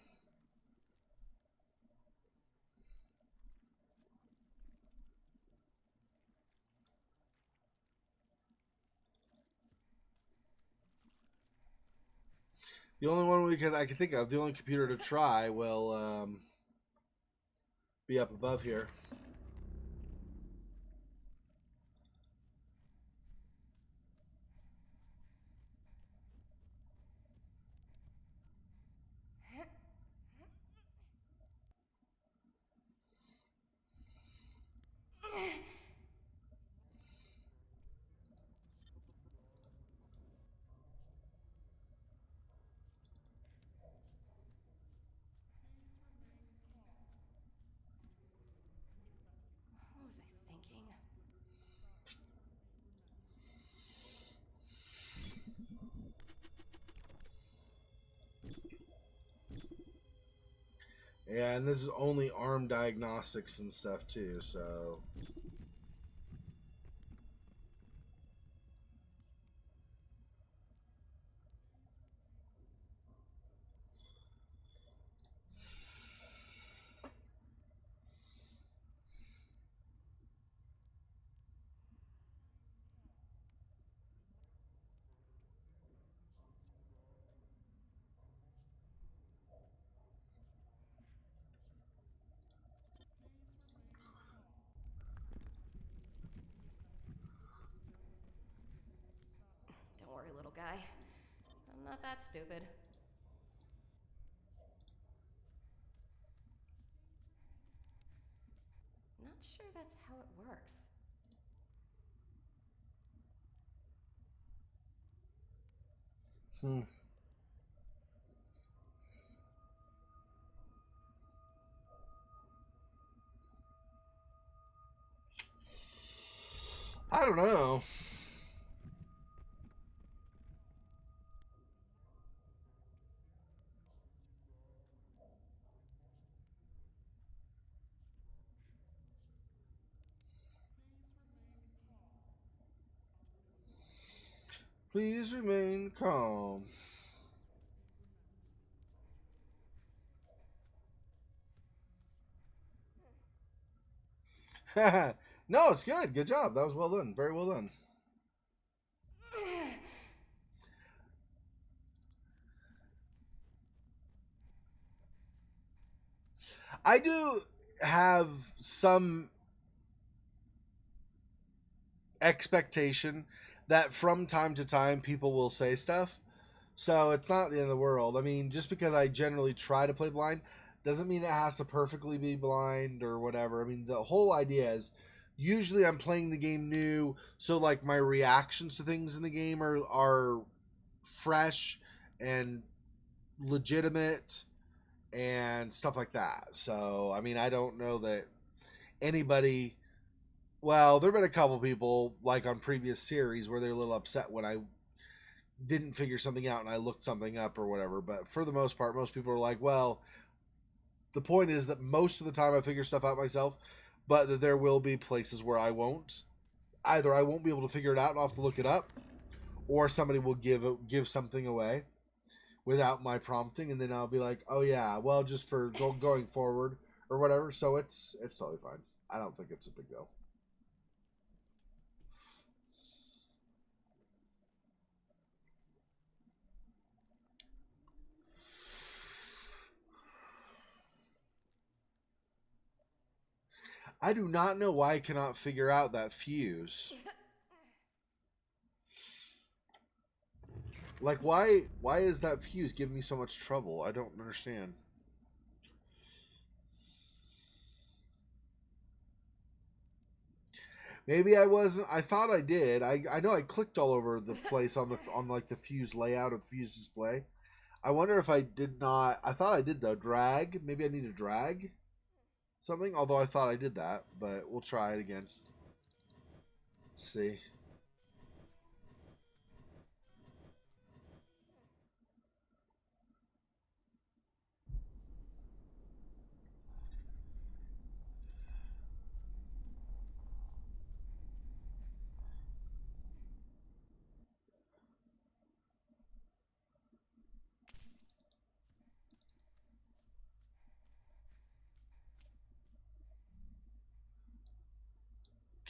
The only one I can think of, the only computer to try will be up above here. What was I thinking? Yeah, and this is only arm diagnostics and stuff too, so... Don't worry, little guy. I'm not that stupid. Not sure that's how it works. I don't know. Please remain calm. No, it's good. Good job. That was well done. Very well done. I do have some expectation that from time to time people will say stuff. So it's not the end of the world. I mean, just because I generally try to play blind doesn't mean it has to perfectly be blind or whatever. I mean, the whole idea is usually I'm playing the game new, so like my reactions to things in the game are fresh and legitimate and stuff like that. So, I mean, I don't know that anybody. Well, there have been a couple people, like on previous series, where they're a little upset when I didn't figure something out and I looked something up or whatever. But for the most part, most people are like, well, the point is that most of the time I figure stuff out myself, but that there will be places where I won't. Either I won't be able to figure it out and I'll have to look it up, or somebody will give something away without my prompting, and then I'll be like, oh yeah, well, just for going forward or whatever. So it's totally fine. I don't think it's a big deal. I do not know why I cannot figure out that fuse. Like, why is that fuse giving me so much trouble? I don't understand. Maybe I wasn't. I thought I did. I know I clicked all over the place on like the fuse layout or the fuse display. I wonder if I did not. I thought I did though. Drag. Maybe I need to drag something. Although I thought I did that, but we'll try it again. See.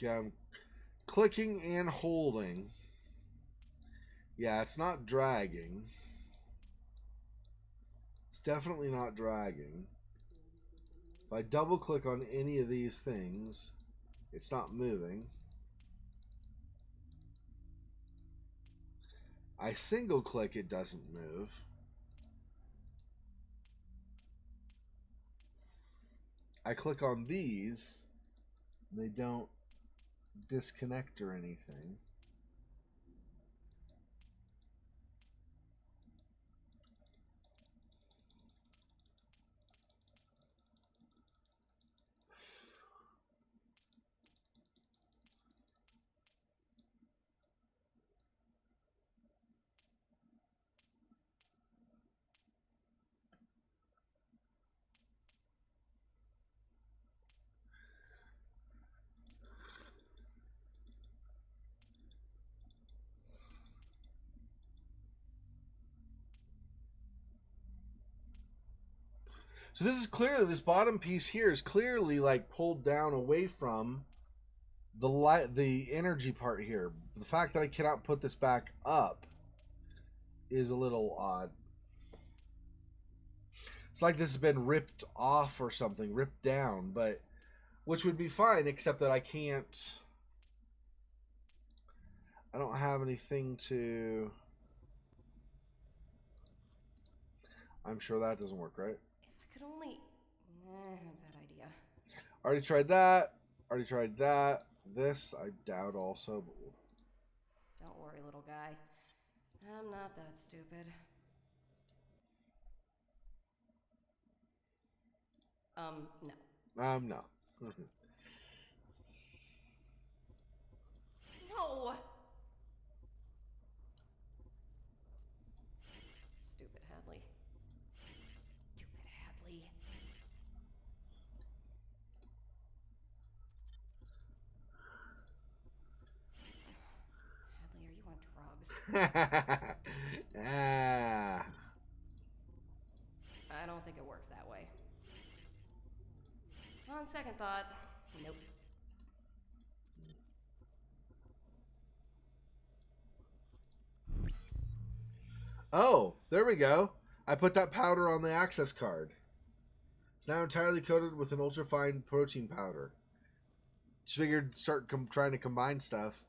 Okay, I'm clicking and holding. Yeah, it's not dragging. It's definitely not dragging. If I double click on any of these things, it's not moving. I single click, it doesn't move. I click on these, they don't disconnect or anything. So this is clearly, this bottom piece here is clearly like pulled down away from the light, the energy part here. The fact that I cannot put this back up is a little odd. It's like this has been ripped off or something, ripped down, but which would be fine, except that I can't. I don't have anything to. I'm sure that doesn't work, right? If I could only. Bad idea. Already tried that. Already tried that. This, I doubt also. But Don't worry, little guy. I'm not that stupid. No. No. No! Stupid Hadley. Stupid Hadley. Hadley, are you on drugs? Ah. I don't think it works that way. On second thought, nope. Oh, there we go. I put that powder on the access card. It's now entirely coated with an ultrafine protein powder. Just figured start trying to combine stuff.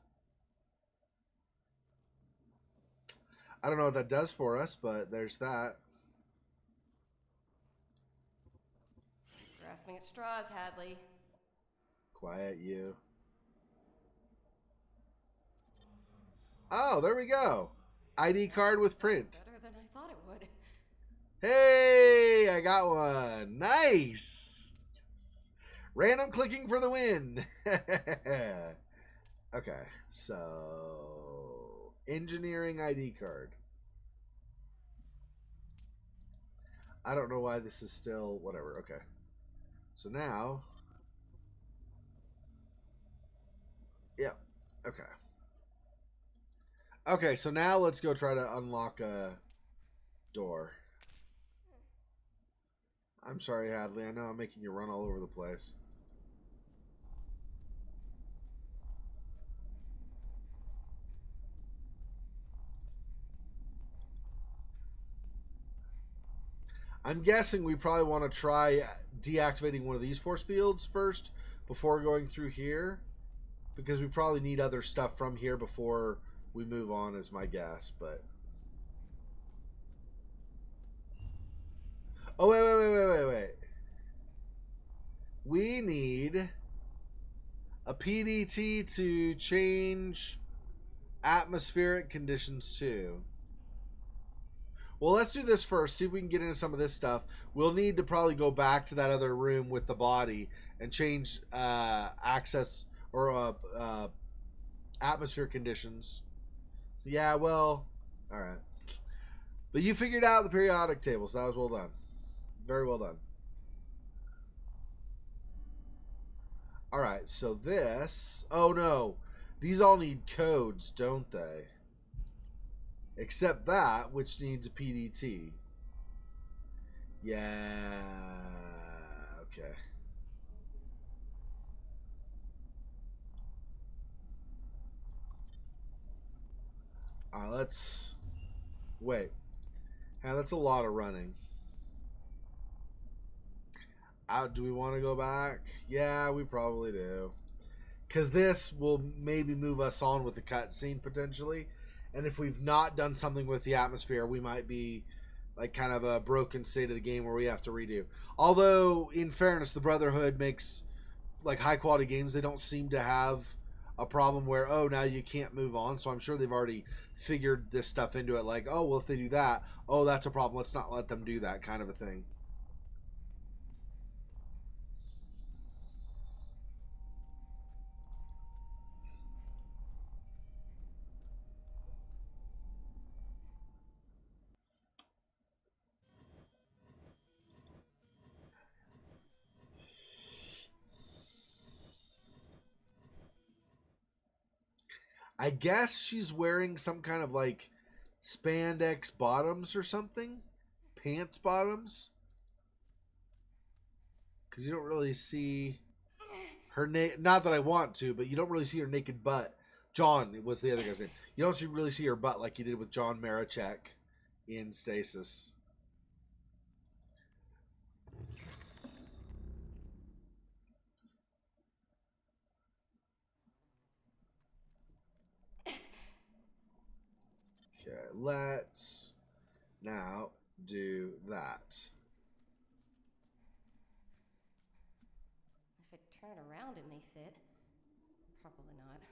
I don't know what that does for us, but there's that. Grasping at straws, Hadley. Quiet you. Oh, there we go. ID card with print. Better than I thought it would. Hey, I got one. Nice. Yes. Random clicking for the win. Okay, so engineering ID card. I don't know why this is still whatever. Okay, so now, yeah, okay. Okay, so now let's go try to unlock a door. I'm sorry, Hadley. I know I'm making you run all over the place. I'm guessing we probably want to try deactivating one of these force fields first before going through here, because we probably need other stuff from here before we move on, is my guess. But oh, wait. We need a PDT to change atmospheric conditions too. Well, let's do this first. See if we can get into some of this stuff. We'll need to probably go back to that other room with the body and change access or atmosphere conditions. Yeah, well, all right. But you figured out the periodic table, so that was well done. Very well done. All right, so this... Oh, no. These all need codes, don't they? Except that, which needs a PDT. Yeah. Okay. All right, let's... Wait. Yeah, that's a lot of running. Do we want to go back? Yeah, we probably do. Because this will maybe move us on with the cutscene, potentially. And if we've not done something with the atmosphere, we might be like kind of a broken state of the game where we have to redo. Although, in fairness, the Brotherhood makes like high quality games. They don't seem to have a problem where, oh, now you can't move on. So I'm sure they've already figured this stuff into it. Like, oh, well, if they do that, oh, that's a problem. Let's not let them do that, kind of a thing. I guess she's wearing some kind of like spandex bottoms or something. Pants bottoms. Because you don't really see her not that I want to, but you don't really see her naked butt. John was the other guy's name. You don't really see her butt like you did with John Marachek in Stasis. Okay, let's now do that. If it turned around, it may fit. Probably not.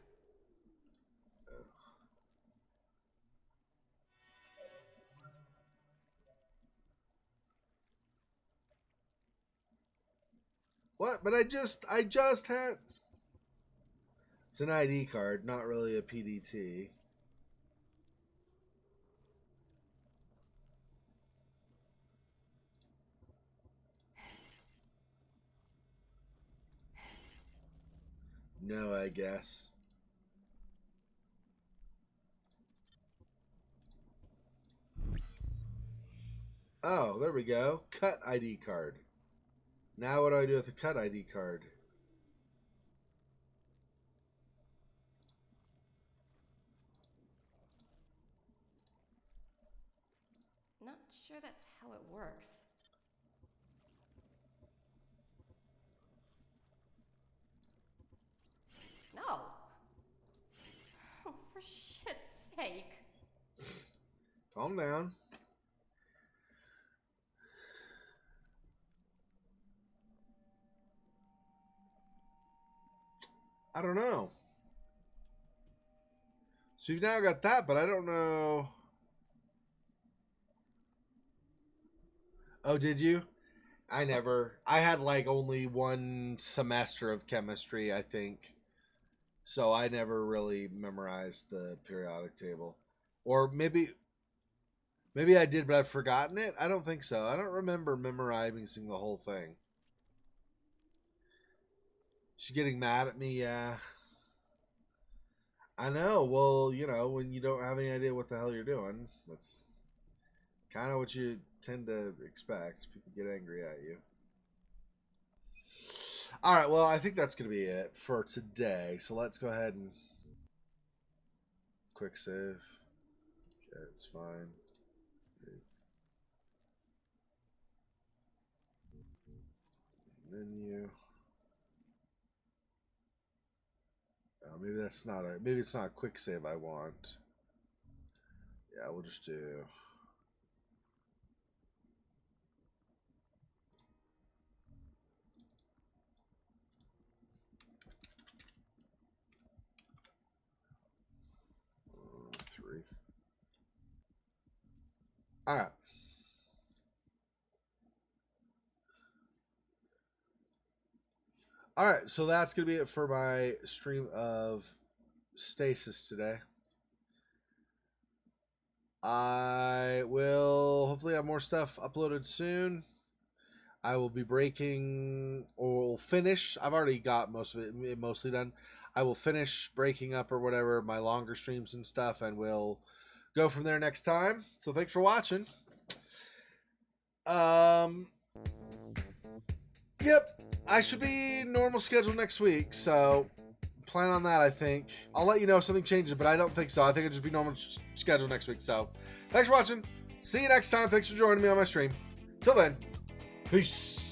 What? But I just had... It's an ID card, not really a PDT. No, I guess. Oh, there we go. Cut ID card. Now what do I do with the cut ID card? Not sure that's how it works. No! Oh, for shit's sake. Calm down. I don't know. So you've now got that, but I don't know. Oh, did you? I never. I had like only one semester of chemistry, I think. So I never really memorized the periodic table. Or maybe I did, but I've forgotten it. I don't think so. I don't remember memorizing the whole thing. She's getting mad at me, yeah. I know. Well, you know, when you don't have any idea what the hell you're doing, that's kind of what you tend to expect. People get angry at you. All right, well, I think that's going to be it for today. So let's go ahead and quick save. Okay, it's fine. Menu. Oh, maybe that's not a. Maybe it's not a quick save I want. Yeah, we'll just do. Three. All right. All right, so that's going to be it for my stream of Stasis today. I will hopefully have more stuff uploaded soon. I will be breaking or finish. I've already got most of it mostly done. I will finish breaking up or whatever my longer streams and stuff, and we'll go from there next time. So thanks for watching. Yep, I should be normal schedule next week, so plan on that, I think. I'll let you know if something changes, but I don't think so. I think it'll just be normal schedule next week. So thanks for watching. See you next time. Thanks for joining me on my stream. Till then, peace.